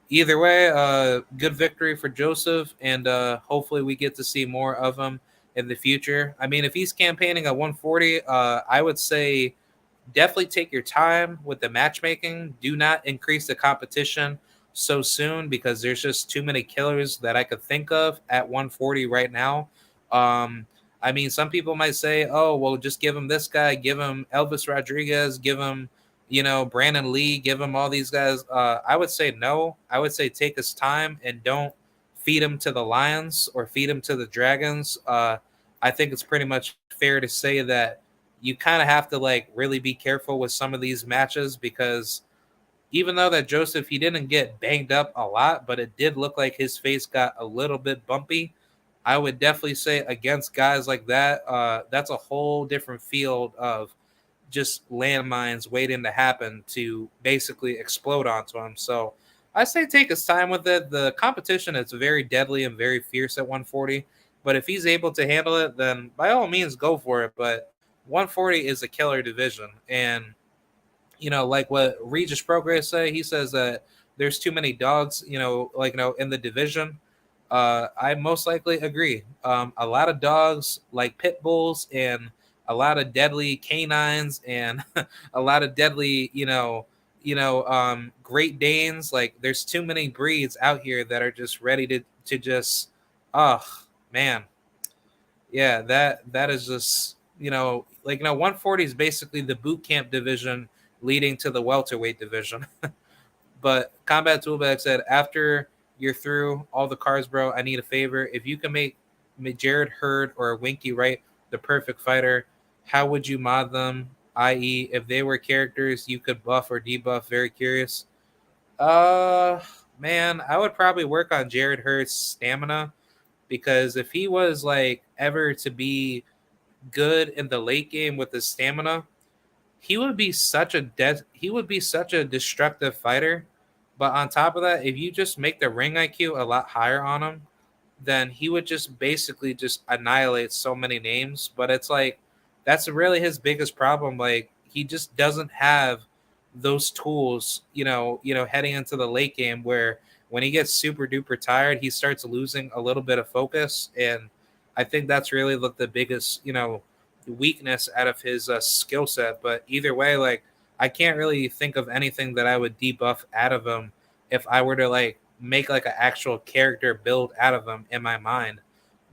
either way, good victory for Joseph, and hopefully we get to see more of him in the future. I mean, if he's campaigning at 140, I would say definitely take your time with the matchmaking. Do not increase the competition so soon because there's just too many killers that I could think of at 140 right now. Um, I mean, some people might say, "Oh, well, just give him this guy, give him Elvis Rodriguez, give him, Brandon Lee, give him all these guys." I would say no. I would say take his time and don't feed him to the lions or feed him to the dragons. I think it's pretty much fair to say that you kind of have to like really be careful with some of these matches because even though that Joseph he didn't get banged up a lot, but it did look like his face got a little bit bumpy. I would definitely say against guys like that, that's a whole different field of just landmines waiting to happen to basically explode onto him. So I say take his time with it. The competition is very deadly and very fierce at 140. But if he's able to handle it, then by all means go for it. But 140 is a killer division. And like what Regis Progress say, he says that there's too many dogs, in the division. I most likely agree. A lot of dogs like pit bulls and a lot of deadly canines and a lot of deadly, Great Danes. Like there's too many breeds out here that are just ready to just, oh man, yeah, that is just 140 is basically the boot camp division leading to the welterweight division. But Combat Toolbag said, after you're through all the cards, bro, I need a favor. If you can make Jared Hurd or Winky Wright the perfect fighter, how would you mod them? I.e., if they were characters you could buff or debuff. Very curious. Uh, Man, I would probably work on Jared Hurd's stamina because if he was like ever to be good in the late game with his stamina, he would be such a destructive fighter. But on top of that, if you just make the ring IQ a lot higher on him, then he would just basically just annihilate so many names. But it's like that's really his biggest problem. Like he just doesn't have those tools, heading into the late game where when he gets super duper tired, he starts losing a little bit of focus. And I think that's really the biggest, weakness out of his skill set. But either way, like I can't really think of anything that I would debuff out of him if I were to like make like an actual character build out of him in my mind.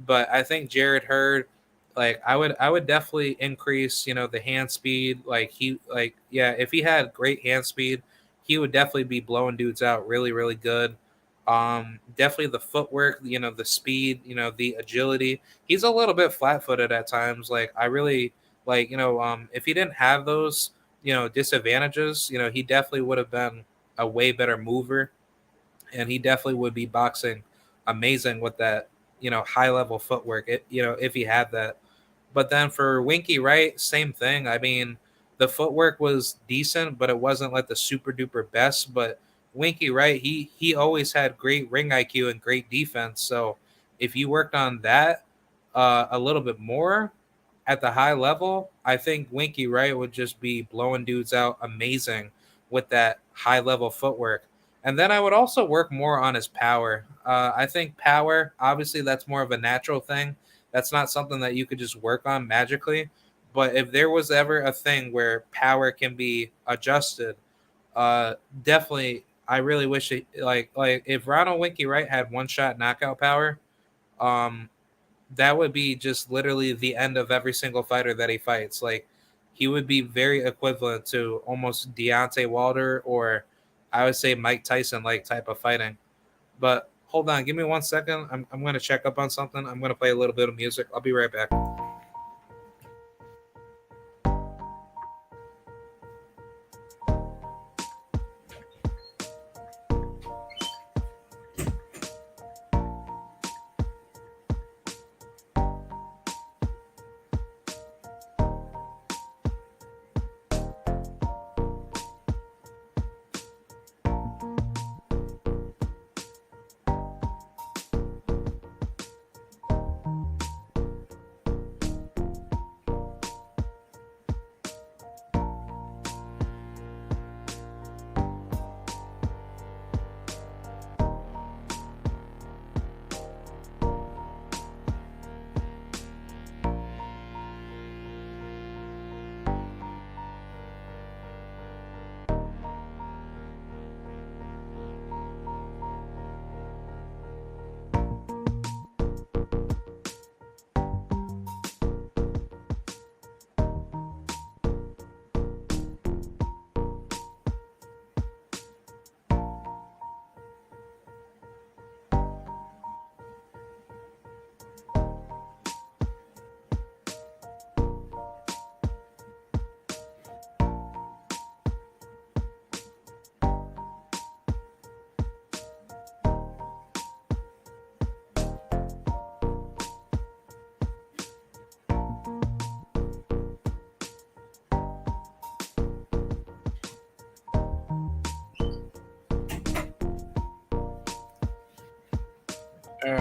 But I think Jared Hurd, like I would definitely increase, the hand speed. Yeah, if he had great hand speed, he would definitely be blowing dudes out really, really good. Definitely the footwork, the speed, the agility. He's a little bit flat footed at times. Like I really if he didn't have those, disadvantages, he definitely would have been a way better mover, and he definitely would be boxing amazing with that, high level footwork. If he had that. But then for Winky Wright, same thing. I mean, the footwork was decent, but it wasn't like the super duper best. But Winky Wright, he always had great ring IQ and great defense. So if you worked on that a little bit more at the high level, I think Winky Wright would just be blowing dudes out amazing with that high level footwork. And then I would also work more on his power. I think power, obviously, that's more of a natural thing. That's not something that you could just work on magically. But if there was ever a thing where power can be adjusted, uh, definitely, I really wish it like if Ronald Winky Wright had one shot knockout power, um, that would be just literally the end of every single fighter that he fights. Like he would be very equivalent to almost Deontay Wilder or I would say Mike Tyson like type of fighting. But hold on, give me 1 second. I'm gonna check up on something. I'm gonna play a little bit of music. I'll be right back.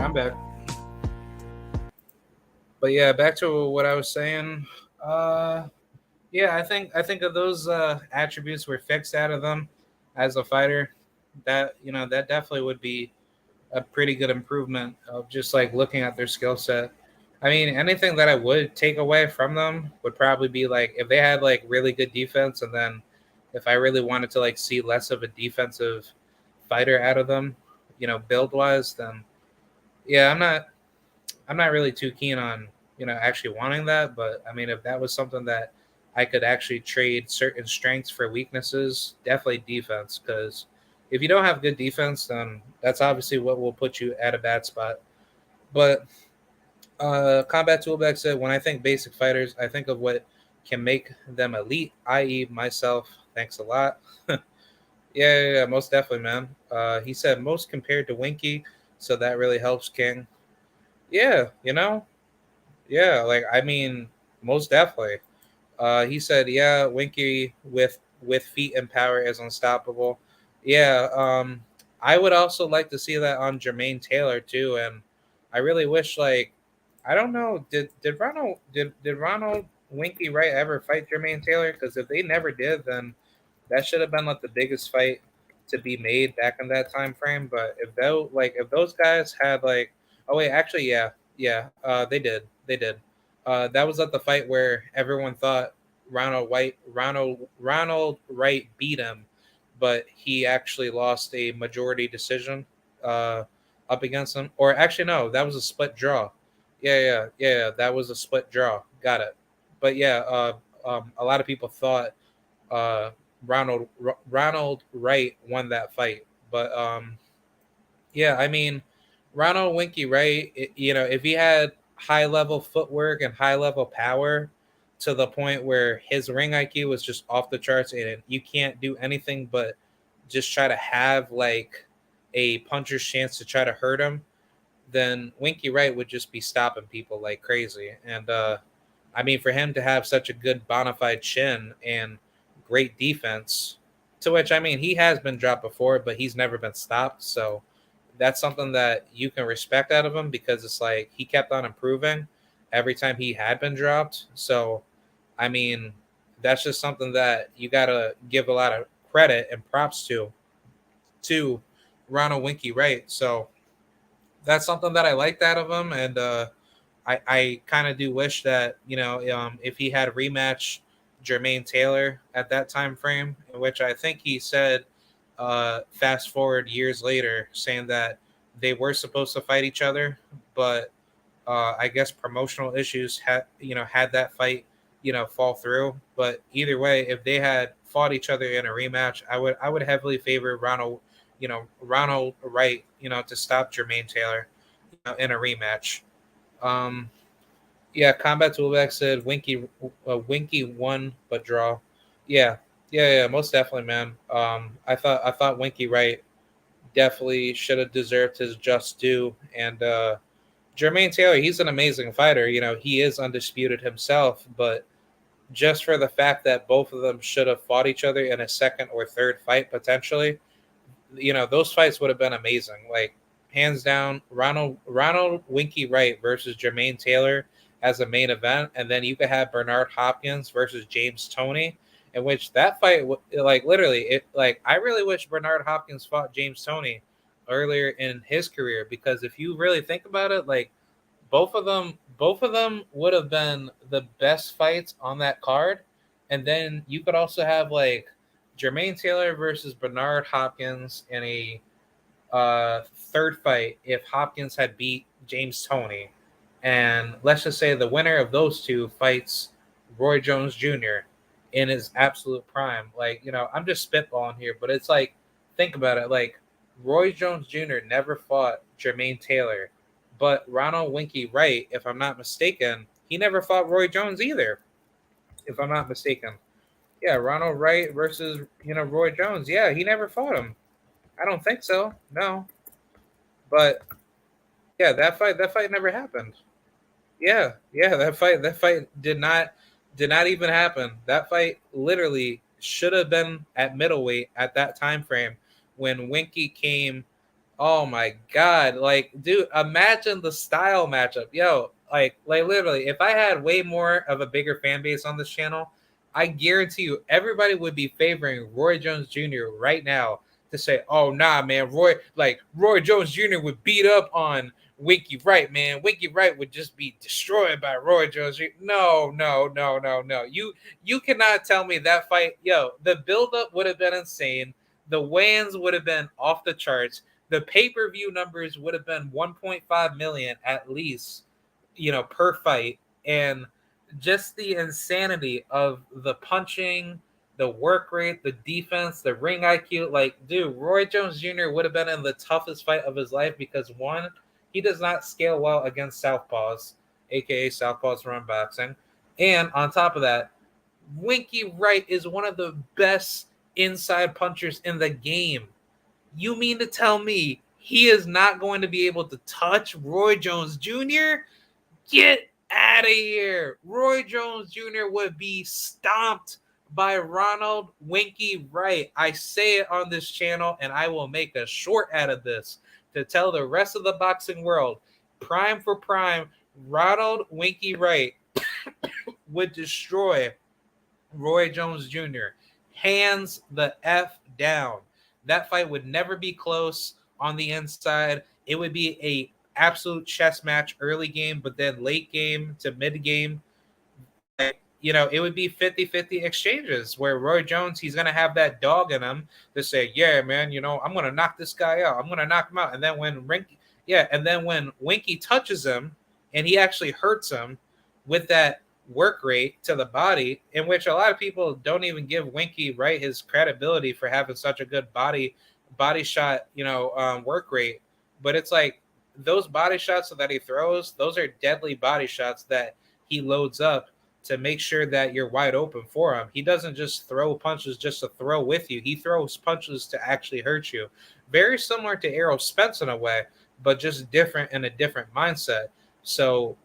I'm back. But yeah, back to what I was saying. Uh, yeah, I think of those attributes were fixed out of them as a fighter. That that definitely would be a pretty good improvement of just like looking at their skill set. I mean, anything that I would take away from them would probably be like if they had like really good defense, and then if I really wanted to like see less of a defensive fighter out of them, build wise, then yeah, I'm not really too keen on actually wanting that. But I mean, if that was something that I could actually trade certain strengths for weaknesses, definitely defense. Because if you don't have good defense, then that's obviously what will put you at a bad spot. But Combat Toolback said, when I think basic fighters, I think of what can make them elite, i.e., myself. Thanks a lot. Yeah, most definitely, man. He said most compared to Winky, so that really helps King. Yeah, yeah, like I mean, most definitely. He said, "Yeah, Winky with feet and power is unstoppable." Yeah, I would also like to see that on Jermaine Taylor too, and I really wish like I don't know did Ronald Winky Wright ever fight Jermaine Taylor? Because if they never did, then that should have been like the biggest fight to be made back in that time frame. But if those guys had like oh wait actually yeah they did that was at the fight where everyone thought Ronald Wright beat him, but he actually lost a majority decision uh, up against him. Or actually, no, that was a split draw. Yeah. That was a split draw. Got it. But yeah, a lot of people thought uh, Ronald Wright won that fight, but yeah, I mean, Ronald Winky Wright, if he had high level footwork and high level power to the point where his ring IQ was just off the charts and you can't do anything but just try to have like a puncher's chance to try to hurt him, then Winky Wright would just be stopping people like crazy. And I mean, for him to have such a good bona fide chin and great defense, to which I mean, he has been dropped before, but he's never been stopped. So that's something that you can respect out of him because it's like he kept on improving every time he had been dropped. So, I mean, that's just something that you got to give a lot of credit and props to Ronald Winky Wright. So that's something that I liked out of him. And I kind of do wish that, if he had rematch Jermaine Taylor at that time frame, in which I think he said, fast forward years later, saying that they were supposed to fight each other, but I guess promotional issues had that fight fall through. But either way, if they had fought each other in a rematch, I would heavily favor Ronald Wright, to stop Jermaine Taylor, in a rematch. Um, yeah, Combat Toolback said Winky won but draw. Yeah, yeah, most definitely, man. I thought Winky Wright definitely should have deserved his just due, and Jermaine Taylor, he's an amazing fighter. He is undisputed himself, but just for the fact that both of them should have fought each other in a second or third fight potentially, those fights would have been amazing. Like, hands down, Ronald Winky Wright versus Jermaine Taylor as a main event, and then you could have Bernard Hopkins versus James Toney, in which that fight, like, literally, I really wish Bernard Hopkins fought James Toney earlier in his career, because if you really think about it, like, both of them would have been the best fights on that card, and then you could also have, like, Jermaine Taylor versus Bernard Hopkins in a third fight if Hopkins had beat James Toney. And let's just say the winner of those two fights Roy Jones Jr. in his absolute prime. Like, I'm just spitballing here, but it's like, think about it. Like, Roy Jones Jr. never fought Jermaine Taylor, but Ronald Winky Wright, if I'm not mistaken, he never fought Roy Jones either, if I'm not mistaken. Yeah, Ronald Wright versus Roy Jones. Yeah, he never fought him. I don't think so. No, but yeah, that fight never happened. Yeah, that fight did not even happen. That fight literally should have been at middleweight at that time frame when Winky came. Oh my god, like, dude, imagine the style matchup. Yo, like literally, if I had way more of a bigger fan base on this channel, I guarantee you everybody would be favoring Roy Jones Jr. right now to say, "Oh nah, man, Roy Jones Jr. would beat up on Winky Wright, man. Winky Wright would just be destroyed by Roy Jones Jr." No, no, no, no, no. You cannot tell me that fight. Yo, the buildup would have been insane. The weigh-ins would have been off the charts. The pay-per-view numbers would have been 1.5 million at least, per fight. And just the insanity of the punching, the work rate, the defense, the ring IQ. Like, dude, Roy Jones Jr. would have been in the toughest fight of his life because, one, he does not scale well against southpaws, aka southpaws run boxing. And on top of that, Winky Wright is one of the best inside punchers in the game. You mean to tell me he is not going to be able to touch Roy Jones Jr.? Get out of here. Roy Jones Jr. would be stomped by Ronald Winky Wright. I say it on this channel, and I will make a short out of this to tell the rest of the boxing world, prime for prime, Ronald Winky Wright would destroy Roy Jones Jr. Hands the F down. That fight would never be close on the inside. It would be a absolute chess match early game, but then late game to mid game, it would be 50-50 exchanges where Roy Jones, he's going to have that dog in him to say, yeah, man, I'm going to knock this guy out. I'm going to knock him out. And then when Winky touches him and he actually hurts him with that work rate to the body, in which a lot of people don't even give Winky Wright his credibility for having such a good body shot, work rate. But it's like those body shots that he throws, those are deadly body shots that he loads up to make sure that you're wide open for him. He doesn't just throw punches just to throw with you. He throws punches to actually hurt you. Very similar to Errol Spence in a way, but just different in a different mindset. So,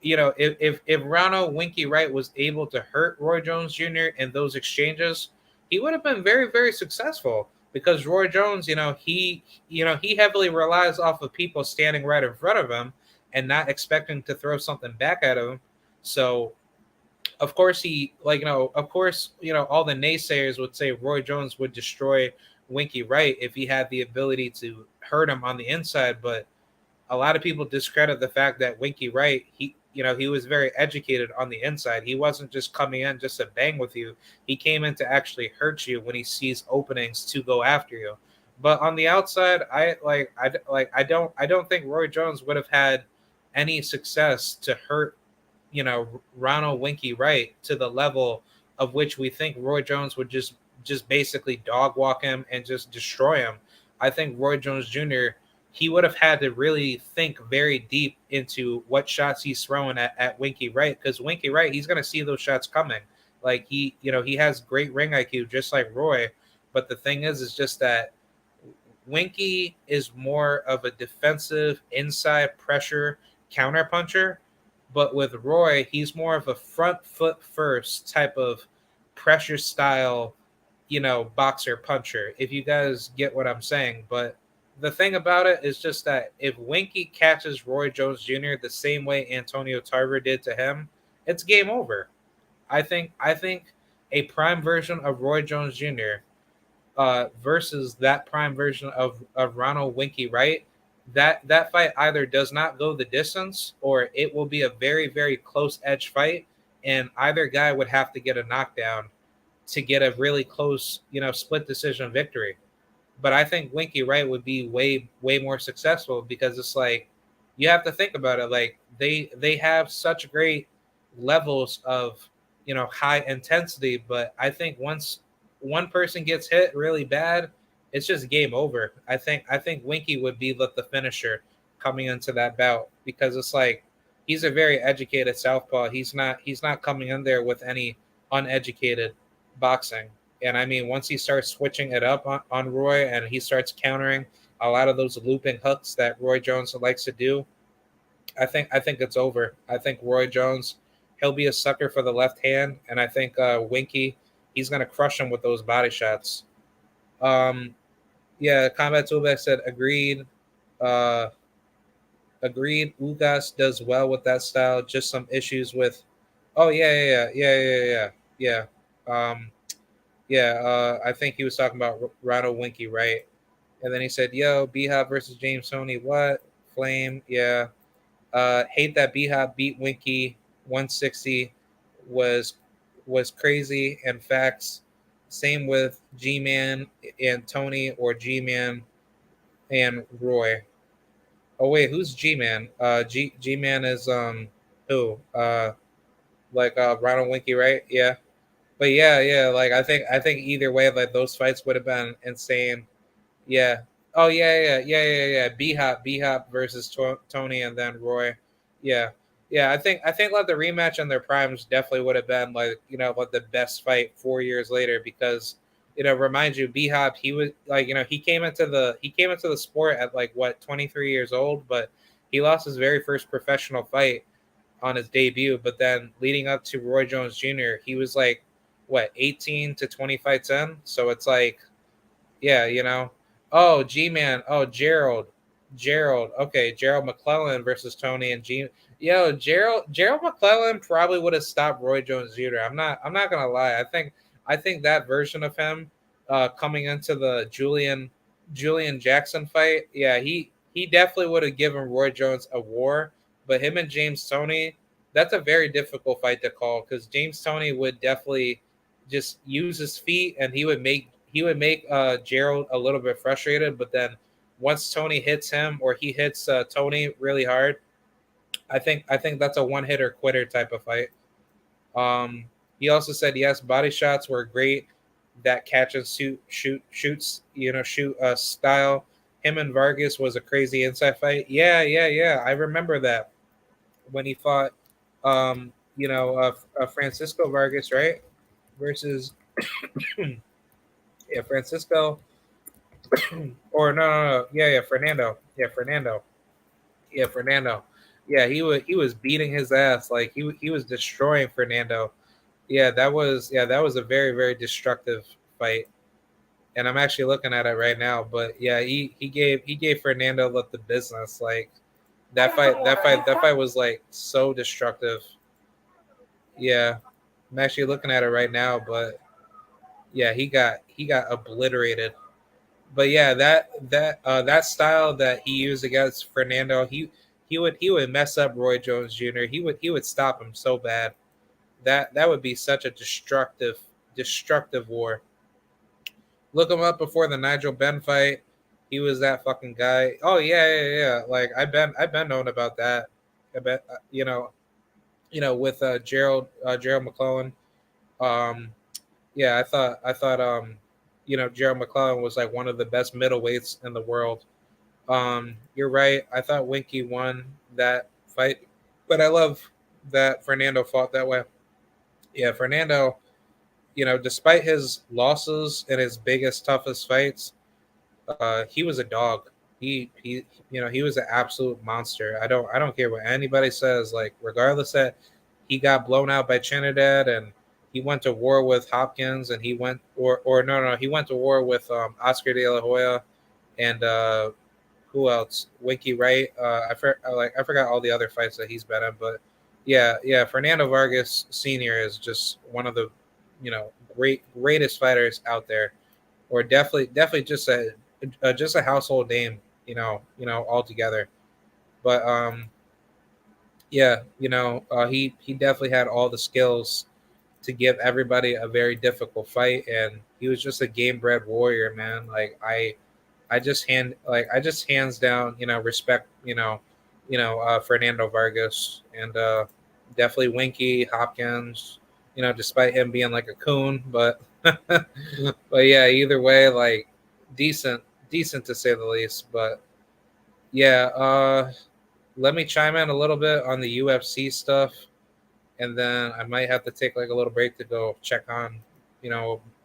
if Ronald Winky Wright was able to hurt Roy Jones Jr. in those exchanges, he would have been very, very successful because Roy Jones, he heavily relies off of people standing right in front of him and not expecting to throw something back at him. So, of course, all the naysayers would say Roy Jones would destroy Winky Wright if he had the ability to hurt him on the inside. But a lot of people discredit the fact that Winky Wright, he was very educated on the inside. He wasn't just coming in just to bang with you. He came in to actually hurt you when he sees openings to go after you. But on the outside, I don't think Roy Jones would have had any success to hurt, Ronald Winky Wright to the level of which we think Roy Jones would just basically dog walk him and just destroy him. I think Roy Jones Jr. he would have had to really think very deep into what shots he's throwing at Winky Wright, because Winky Wright, he's gonna see those shots coming. Like he has great ring IQ just like Roy, but the thing is just that Winky is more of a defensive inside pressure counter puncher, but with Roy, he's more of a front foot first type of pressure style, boxer puncher. If you guys get what I'm saying, but the thing about it is just that if Winky catches Roy Jones Jr. the same way Antonio Tarver did to him, it's game over. I think a prime version of Roy Jones Jr. Versus that prime version of Ronald Winky Wright, that fight either does not go the distance or it will be a very, very close edge fight, and either guy would have to get a knockdown to get a really close, split decision victory. But I think Winky Wright would be way, way more successful because it's like you have to think about it. Like they have such great levels of high intensity, but I think once one person gets hit really bad, it's just game over. I think Winky would be the finisher coming into that bout because it's like he's a very educated southpaw. He's not coming in there with any uneducated boxing. And I mean, once he starts switching it up on Roy and he starts countering a lot of those looping hooks that Roy Jones likes to do, I think it's over. I think Roy Jones, he'll be a sucker for the left hand, and I think Winky, he's gonna crush him with those body shots. Um, yeah, Combat Toolback said agreed. Uh, Agreed. Ugas does well with that style. Just some issues with. Oh yeah. Um, yeah. I think he was talking about Ronald Winky, right? And then he said, "Yo, B Hop versus James Toney. What? Flame? Yeah. Hate that B Hop beat Winky 160 was was crazy and facts. Same with G Man and Tony or G Man and Roy. Oh wait, who's G Man? G Man is who? Like Ronald Winky, right? Yeah. But yeah, like I think either way, like those fights would have been insane. Yeah. Oh yeah. B Hop versus Tony and then Roy. Yeah, yeah. I think like the rematch on their primes definitely would have been like like the best fight 4 years later because remind you B Hop he was like he came into the sport at like what 23 years old, but he lost his very first professional fight on his debut. But then leading up to Roy Jones Jr., he was like what 18 to 20 fights in. So it's like yeah. Oh, G Man. Oh, Gerald. Gerald. Okay, Gerald McClellan versus Tony and G. Yo, Gerald McClellan probably would have stopped Roy Jones Jr. I'm not gonna lie. I think that version of him coming into the Julian Jackson fight, yeah, he definitely would have given Roy Jones a war. But him and James Tony, that's a very difficult fight to call because James Tony would definitely just use his feet and he would make Gerald a little bit frustrated. But then once Tony hits him or he hits Tony really hard, I think that's a one hitter quitter type of fight. Um, he also said yes, body shots were great. That catch and shoot style. Him and Vargas was a crazy inside fight. Yeah. I remember that when he fought, Francisco Vargas, right? Versus yeah, Francisco or no, yeah, Fernando, Fernando, yeah, he was beating his ass like he was destroying Fernando. Yeah, that was a very very destructive fight, and I'm actually looking at it right now. But yeah, he gave Fernando the business like that fight was like so destructive. Yeah, I'm actually looking at it right now, but yeah, he got obliterated. but yeah, that style that he used against Fernando, he would mess up Roy Jones Jr. He would stop him so bad. That would be such a destructive war. Look him up before the Nigel Benn fight. He was that fucking guy. Oh yeah, yeah, yeah. Like I've been known about that. I bet with Gerald McClellan. Um, yeah, I thought Gerald McClellan was like one of the best middleweights in the world. You're right. I thought Winky won that fight, but I love that Fernando fought that way. Yeah, Fernando. Despite his losses in his biggest, toughest fights, he was a dog. He was an absolute monster. I don't care what anybody says. Like, regardless that he got blown out by Trinidad and he went to war with Hopkins and he went or no, he went to war with Oscar De La Hoya and who else? Winky Wright. I forgot all the other fights that he's been in, but yeah. Fernando Vargas Senior is just one of the greatest fighters out there, or definitely just a household name. Altogether. But yeah, he definitely had all the skills to give everybody a very difficult fight, and he was just a game bred warrior, man. Like I just hands down, respect, Fernando Vargas and definitely Winky Hopkins, despite him being like a coon, but but yeah, either way, like decent, decent to say the least. But yeah, let me chime in a little bit on the UFC stuff, and then I might have to take like a little break to go check on,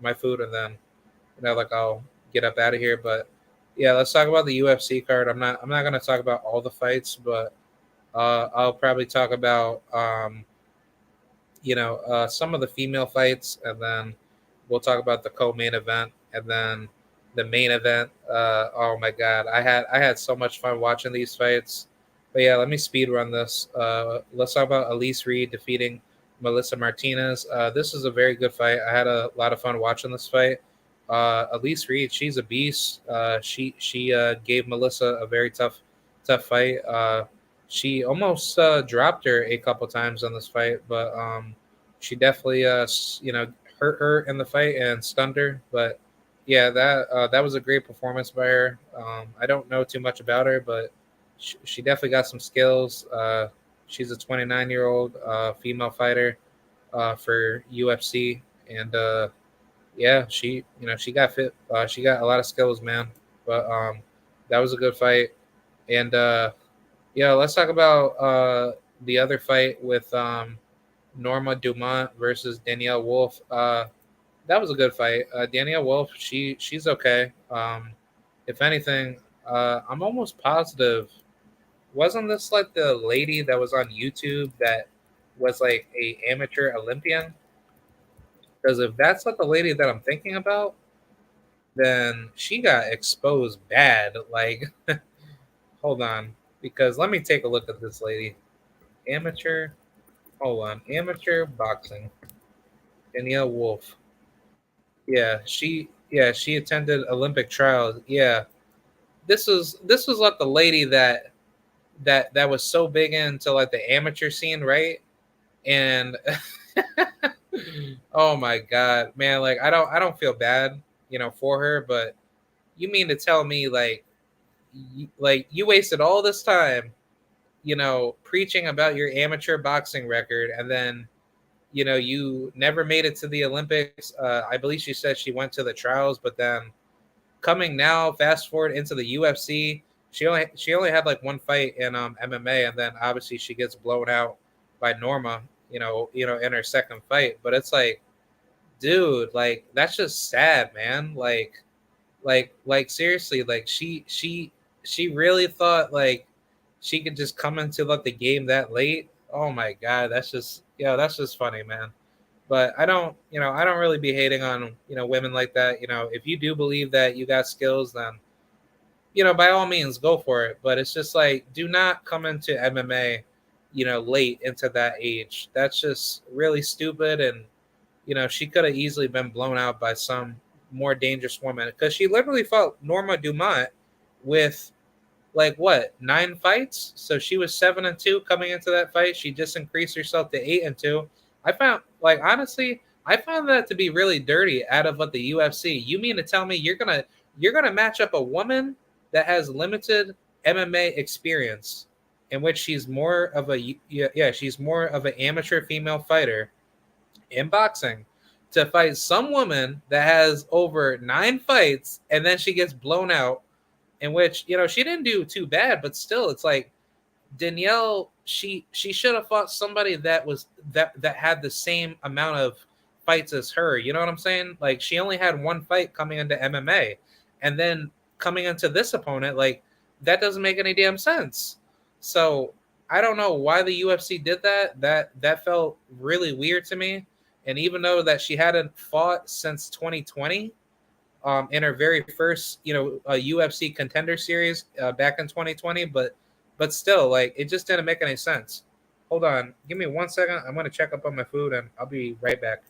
my food, and then like I'll get up out of here. But yeah, let's talk about the UFC card. I'm not gonna talk about all the fights, but I'll probably talk about some of the female fights, and then we'll talk about the co-main event, and then the main event. Oh my god, I had so much fun watching these fights. But yeah, let me speed run this. Let's talk about Elise Reed defeating Melissa Martinez. This is a very good fight. I had a lot of fun watching this fight. Elise Reed, she's a beast. She gave Melissa a very tough fight. She almost dropped her a couple times on this fight, but she definitely hurt her in the fight and stunned her. But yeah, that was a great performance by her. I don't know too much about her, but she definitely got some skills. She's a 29-year-old female fighter for UFC, and yeah, she got fit. She got a lot of skills, man. But that was a good fight, and yeah, let's talk about the other fight with Norma Dumont versus Danielle Wolf. That was a good fight. Danielle Wolf, she's okay. If anything, I'm almost positive. Wasn't this like the lady that was on YouTube that was like a amateur Olympian? Because if that's not the lady that I'm thinking about, then she got exposed bad. Like, hold on, because let me take a look at this lady. Amateur, hold on, amateur boxing. Danielle Wolf. Yeah, she attended Olympic trials. Yeah, this was like the lady that was so big into like the amateur scene, right? And oh my god, man, like I don't feel bad, for her, but you mean to tell me like you wasted all this time, preaching about your amateur boxing record, and then you never made it to the Olympics. I believe she said she went to the trials, but then coming now, fast forward into the UFC, she only had like one fight in MMA, and then obviously she gets blown out by Norma, in her second fight. But it's like, dude, like that's just sad, man. Like seriously, like she really thought like she could just come into like the game that late. Oh my god, that's just funny, man. But I don't really be hating on women like that. If you do believe that you got skills, then by all means go for it. But it's just like, do not come into MMA, late into that age. That's just really stupid. And she could have easily been blown out by some more dangerous woman, because she literally fought Norma Dumont with like what 9 fights. So she was 7-2 coming into that fight. She just increased herself to 8-2. I found like honestly, I found that to be really dirty out of what the UFC. You mean to tell me you're gonna match up a woman that has limited MMA experience, in which she's more of a she's more of an amateur female fighter in boxing, to fight some woman that has over 9 fights, and then she gets blown out, in which she didn't do too bad, but still, it's like Danielle, she should have fought somebody that had the same amount of fights as her. You know what I'm saying? Like, she only had 1 fight coming into MMA, and then coming into this opponent, like, that doesn't make any damn sense. So I don't know why the UFC did that. That felt really weird to me. And even though that she hadn't fought since 2020, in her very first, UFC Contender Series back in 2020, but still, like, it just didn't make any sense. Hold on, give me 1 second. I'm gonna check up on my food, and I'll be right back.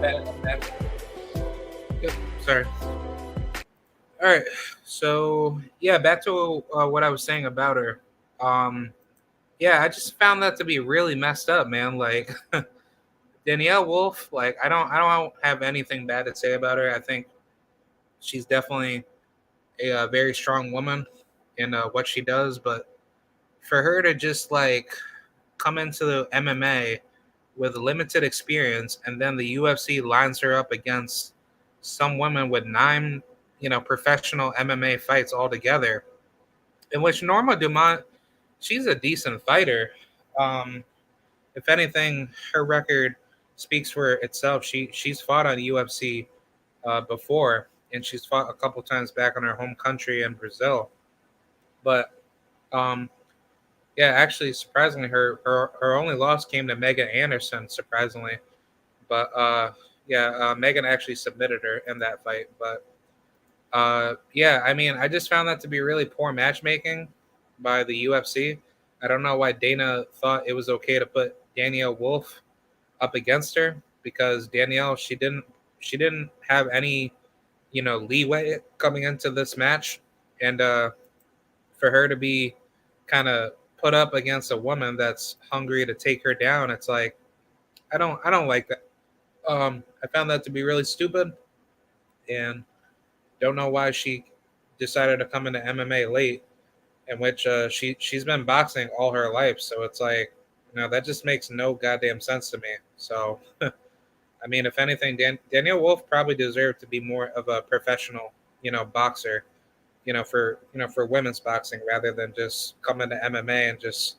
I'm back. Yep, sorry. All right. So yeah, back to what I was saying about her. Um, yeah, I just found that to be really messed up, man. Like Danielle Wolf, like I don't have anything bad to say about her. I think she's definitely a very strong woman in what she does, but for her to just like come into the MMA with limited experience, and then the UFC lines her up against some women with 9, professional MMA fights altogether. in which Norma Dumont, she's a decent fighter. Um, if anything, her record speaks for itself. She's fought on UFC before, and she's fought a couple times back in her home country in Brazil. But um, yeah, actually, surprisingly, her only loss came to Megan Anderson. Surprisingly, but yeah, Megan actually submitted her in that fight. But yeah, I mean, I just found that to be really poor matchmaking by the UFC. I don't know why Dana thought it was okay to put Danielle Wolf up against her, because Danielle, she didn't have any, leeway coming into this match, and for her to be kind of put up against a woman that's hungry to take her down, it's like I don't like that. I found that to be really stupid, and don't know why she decided to come into MMA late, in which she's been boxing all her life. So it's like, that just makes no goddamn sense to me. So I mean, if anything, Danielle Wolf probably deserved to be more of a professional, boxer, for women's boxing, rather than just come into MMA and just,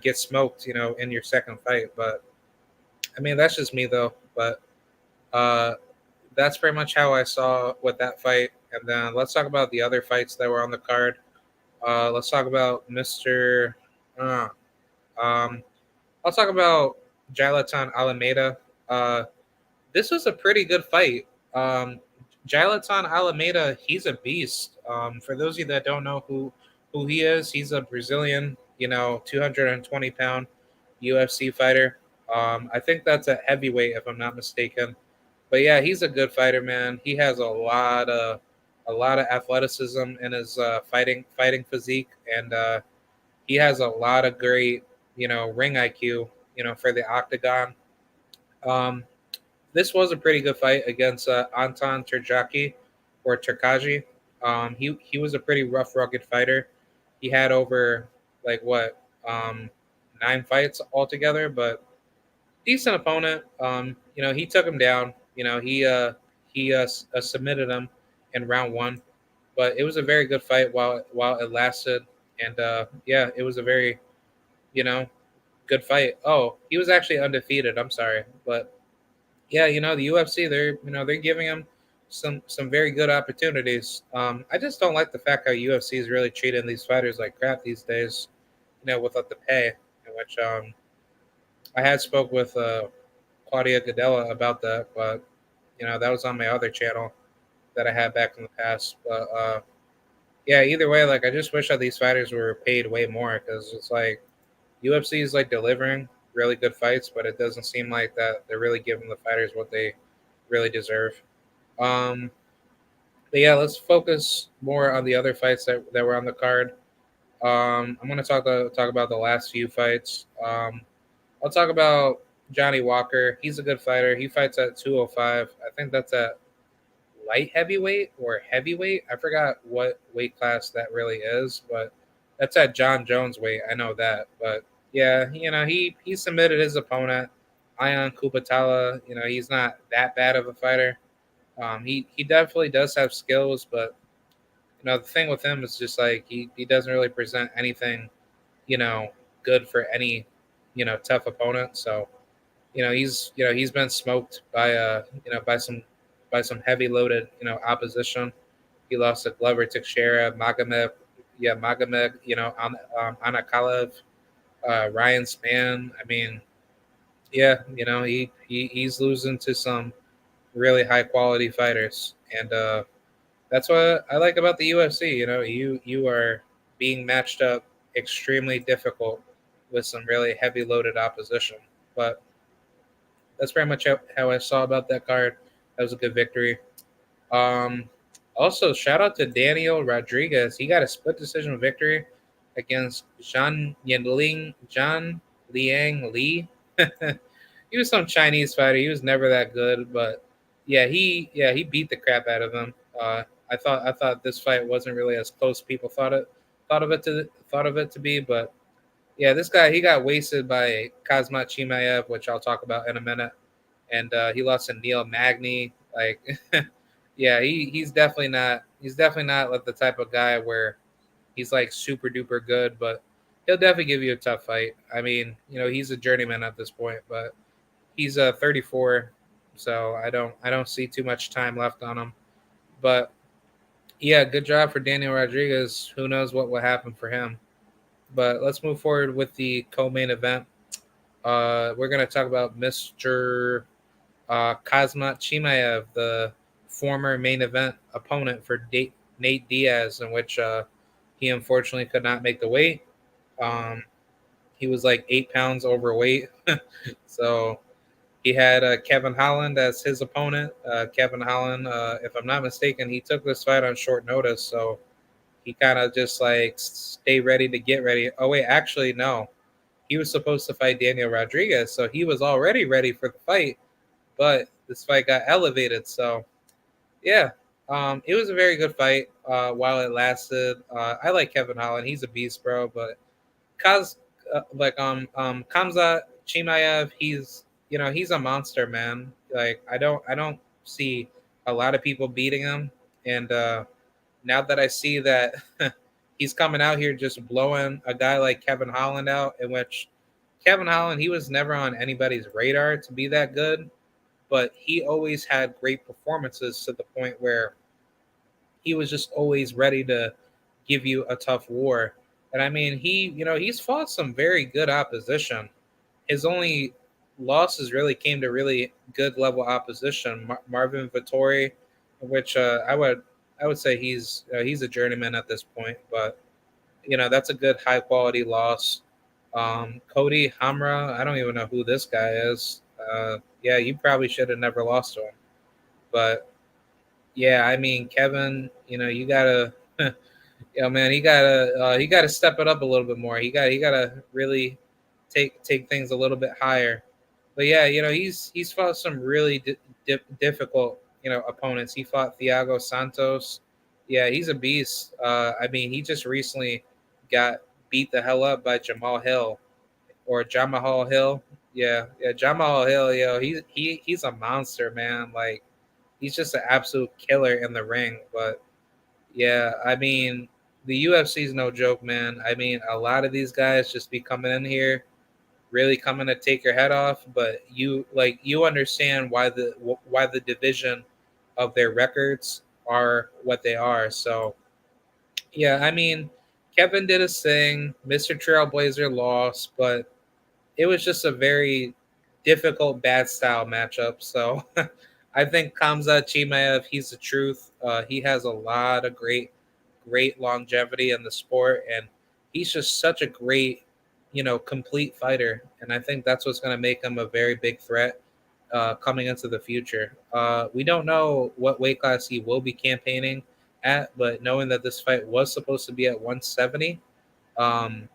get smoked, in your second fight. But I mean, that's just me though. But uh, that's pretty much how I saw with that fight. And then let's talk about the other fights that were on the card. Let's talk about Mr. Uh, um, I'll talk about Jalaton Alameda. Uh, this was a pretty good fight. Jalaton Alameda, he's a beast. For those of you that don't know who he is, he's a Brazilian, 220-pound UFC fighter. I think that's a heavyweight, if I'm not mistaken. But yeah, he's a good fighter, man. He has a lot of athleticism in his fighting physique, and he has a lot of great, ring IQ, for the octagon. Um, this was a pretty good fight against Anton Terjaki, or Terkaji. He was a pretty rough, rugged fighter. He had over, like, what, 9 fights altogether, but decent opponent. He took him down. He submitted him in round one, but it was a very good fight while it lasted, and yeah, it was a very, you know good fight. Oh, he was actually undefeated. I'm sorry, but yeah, the UFC, they're giving him some very good opportunities. I just don't like the fact how UFC is really treating these fighters like crap these days. Without the pay, in which I had spoke with Claudia Gadella about that, but that was on my other channel that I had back in the past. But yeah, either way, like, I just wish that these fighters were paid way more, because it's like UFC is like delivering really good fights, but it doesn't seem like that they're really giving the fighters what they really deserve. Um, but yeah, let's focus more on the other fights that were on the card. I'm going to talk about the last few fights. I'll talk about Johnny Walker. He's a good fighter. He fights at 205. I think that's at light heavyweight or heavyweight. I forgot what weight class that really is, but that's at John Jones weight. I know that. But yeah, he submitted his opponent, Ion Kupatala. He's not that bad of a fighter. He definitely does have skills, but the thing with him is just like he doesn't really present anything, you know, good for any, tough opponent. So he's been smoked by by some heavy loaded opposition. He lost to Glover Teixeira, Magomed, Anakalev, Ryan Spann. I mean, yeah, he's losing to some really high quality fighters, and that's what I like about the UFC. You are being matched up extremely difficult with some really heavy loaded opposition, but that's pretty much how I saw about that card. That was a good victory. Um, Also, shout out to Daniel Rodriguez. He got a split decision victory against Zhang Liang Li. He was some Chinese fighter. He was never that good, but yeah, he beat the crap out of him. I thought this fight wasn't really as close as people thought of it to be, but yeah, this guy, he got wasted by Kazmat Chimaev, which I'll talk about in a minute, and he lost to Neil Magny. Like, yeah, he's definitely not like the type of guy where he's like super duper good, but he'll definitely give you a tough fight. I mean, he's a journeyman at this point, but he's 34, so I don't see too much time left on him. But yeah, good job for Daniel Rodriguez. Who knows what will happen for him? But let's move forward with the co-main event. We're gonna talk about Mr. Kazmat Chimaev, the former main event opponent for Nate Diaz, in which he unfortunately could not make the weight. Um, he was like 8 pounds overweight, so he had Kevin Holland as his opponent. Kevin Holland, if I'm not mistaken, he took this fight on short notice, so he kind of just like stay ready to get ready. Oh wait, actually no, he was supposed to fight Daniel Rodriguez, so he was already ready for the fight, but this fight got elevated. So yeah, it was a very good fight while it lasted. I like Kevin Holland; he's a beast, bro. But Kaz, Kamzat Chimaev, he's a monster, man. Like I don't see a lot of people beating him, and now that I see that he's coming out here just blowing a guy like Kevin Holland out, in which Kevin Holland, he was never on anybody's radar to be that good, but he always had great performances to the point where he was just always ready to give you a tough war. And I mean, he's fought some very good opposition. His only losses really came to really good level opposition. Marvin Vittori, which I would say he's a journeyman at this point, but that's a good high quality loss. Cody Hamra, I don't even know who this guy is. Yeah, you probably should have never lost to him. But yeah, I mean, Kevin, you gotta, man, he gotta step it up a little bit more. He gotta really take things a little bit higher. But yeah, he's fought some really difficult opponents. He fought Thiago Santos. Yeah, he's a beast. I mean, he just recently got beat the hell up by Jamal Hill or Jamal Hill. Yeah, Jamal Hill. He's a monster, man. Like he's just an absolute killer in the ring. But yeah, I mean, the UFC is no joke, man. I mean, a lot of these guys just be coming in here, really coming to take your head off. But you understand why the division of their records are what they are. So yeah, I mean, Kevin did his thing. Mr. Trailblazer lost, but it was just a very difficult bad style matchup. So I think Kamza Chimaev, he's the truth. He has a lot of great longevity in the sport, and he's just such a great, complete fighter. And I think that's what's going to make him a very big threat coming into the future. We don't know what weight class he will be campaigning at, but knowing that this fight was supposed to be at 170, um,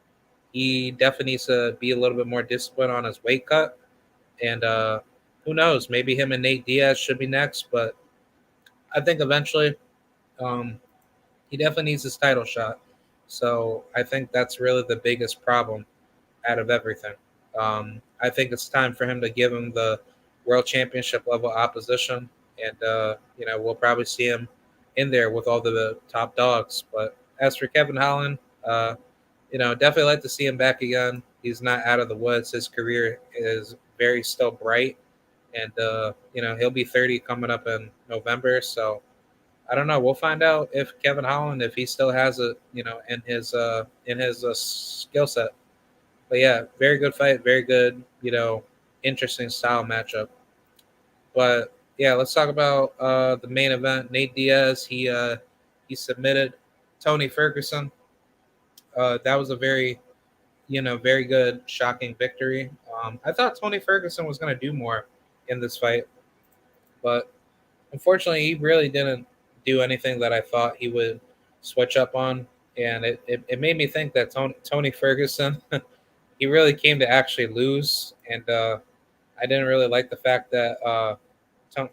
he definitely needs to be a little bit more disciplined on his weight cut. And who knows? Maybe him and Nate Diaz should be next. But I think eventually um, he definitely needs his title shot. So I think that's really the biggest problem out of everything. I think it's time for him to give him the world championship level opposition. And, we'll probably see him in there with all the top dogs. But as for Kevin Holland, definitely like to see him back again. He's not out of the woods. His career is very still bright, and he'll be 30 coming up in November. So I don't know. We'll find out if Kevin Holland, if he still has it, in his skill set. But yeah, very good fight, very good, interesting style matchup. But yeah, let's talk about the main event. Nate Diaz, he submitted Tony Ferguson. That was a very good, shocking victory. I thought Tony Ferguson was going to do more in this fight, but unfortunately, he really didn't do anything that I thought he would switch up on. And it made me think that Tony Ferguson, he really came to actually lose. And I didn't really like the fact that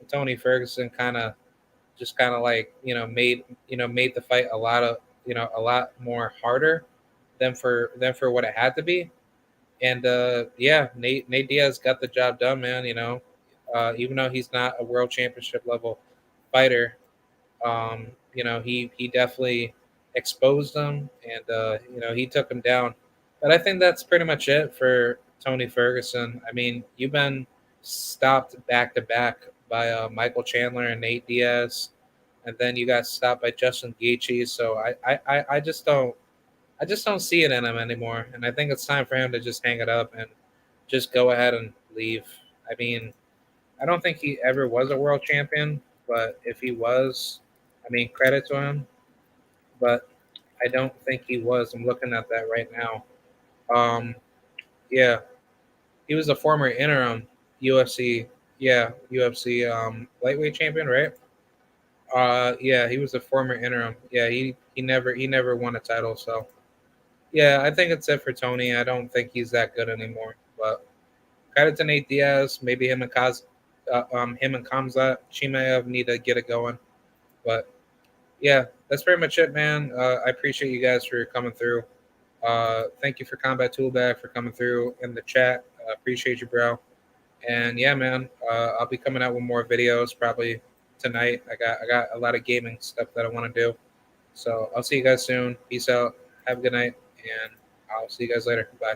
Tony Ferguson kind of like made the fight a lot more harder than for what it had to be. And yeah, Nate Diaz got the job done, man. Even though he's not a world championship level fighter, he definitely exposed him, and he took him down. But I think that's pretty much it for Tony Ferguson. I mean, you've been stopped back to back by Michael Chandler and Nate Diaz, and then you got stopped by Justin Gaethje. So I just don't see it in him anymore, and I think it's time for him to just hang it up and just go ahead and leave. I mean, I don't think he ever was a world champion, but if he was, I mean, credit to him. But I don't think he was. I'm looking at that right now. Um, yeah, he was a former interim UFC, UFC lightweight champion, right? Yeah, he was a former interim. Yeah, he never won a title. So yeah, I think it's it for Tony. I don't think he's that good anymore. But credit to Nate Diaz. Maybe him and Kamzat Chimaev need to get it going. But yeah, that's pretty much it, man. I appreciate you guys for coming through. Thank you for Combat Toolbag for coming through in the chat. Appreciate you, bro. And yeah, man, I'll be coming out with more videos probably tonight. I got a lot of gaming stuff that I want to do. So I'll see you guys soon. Peace out. Have a good night, and I'll see you guys later. Bye.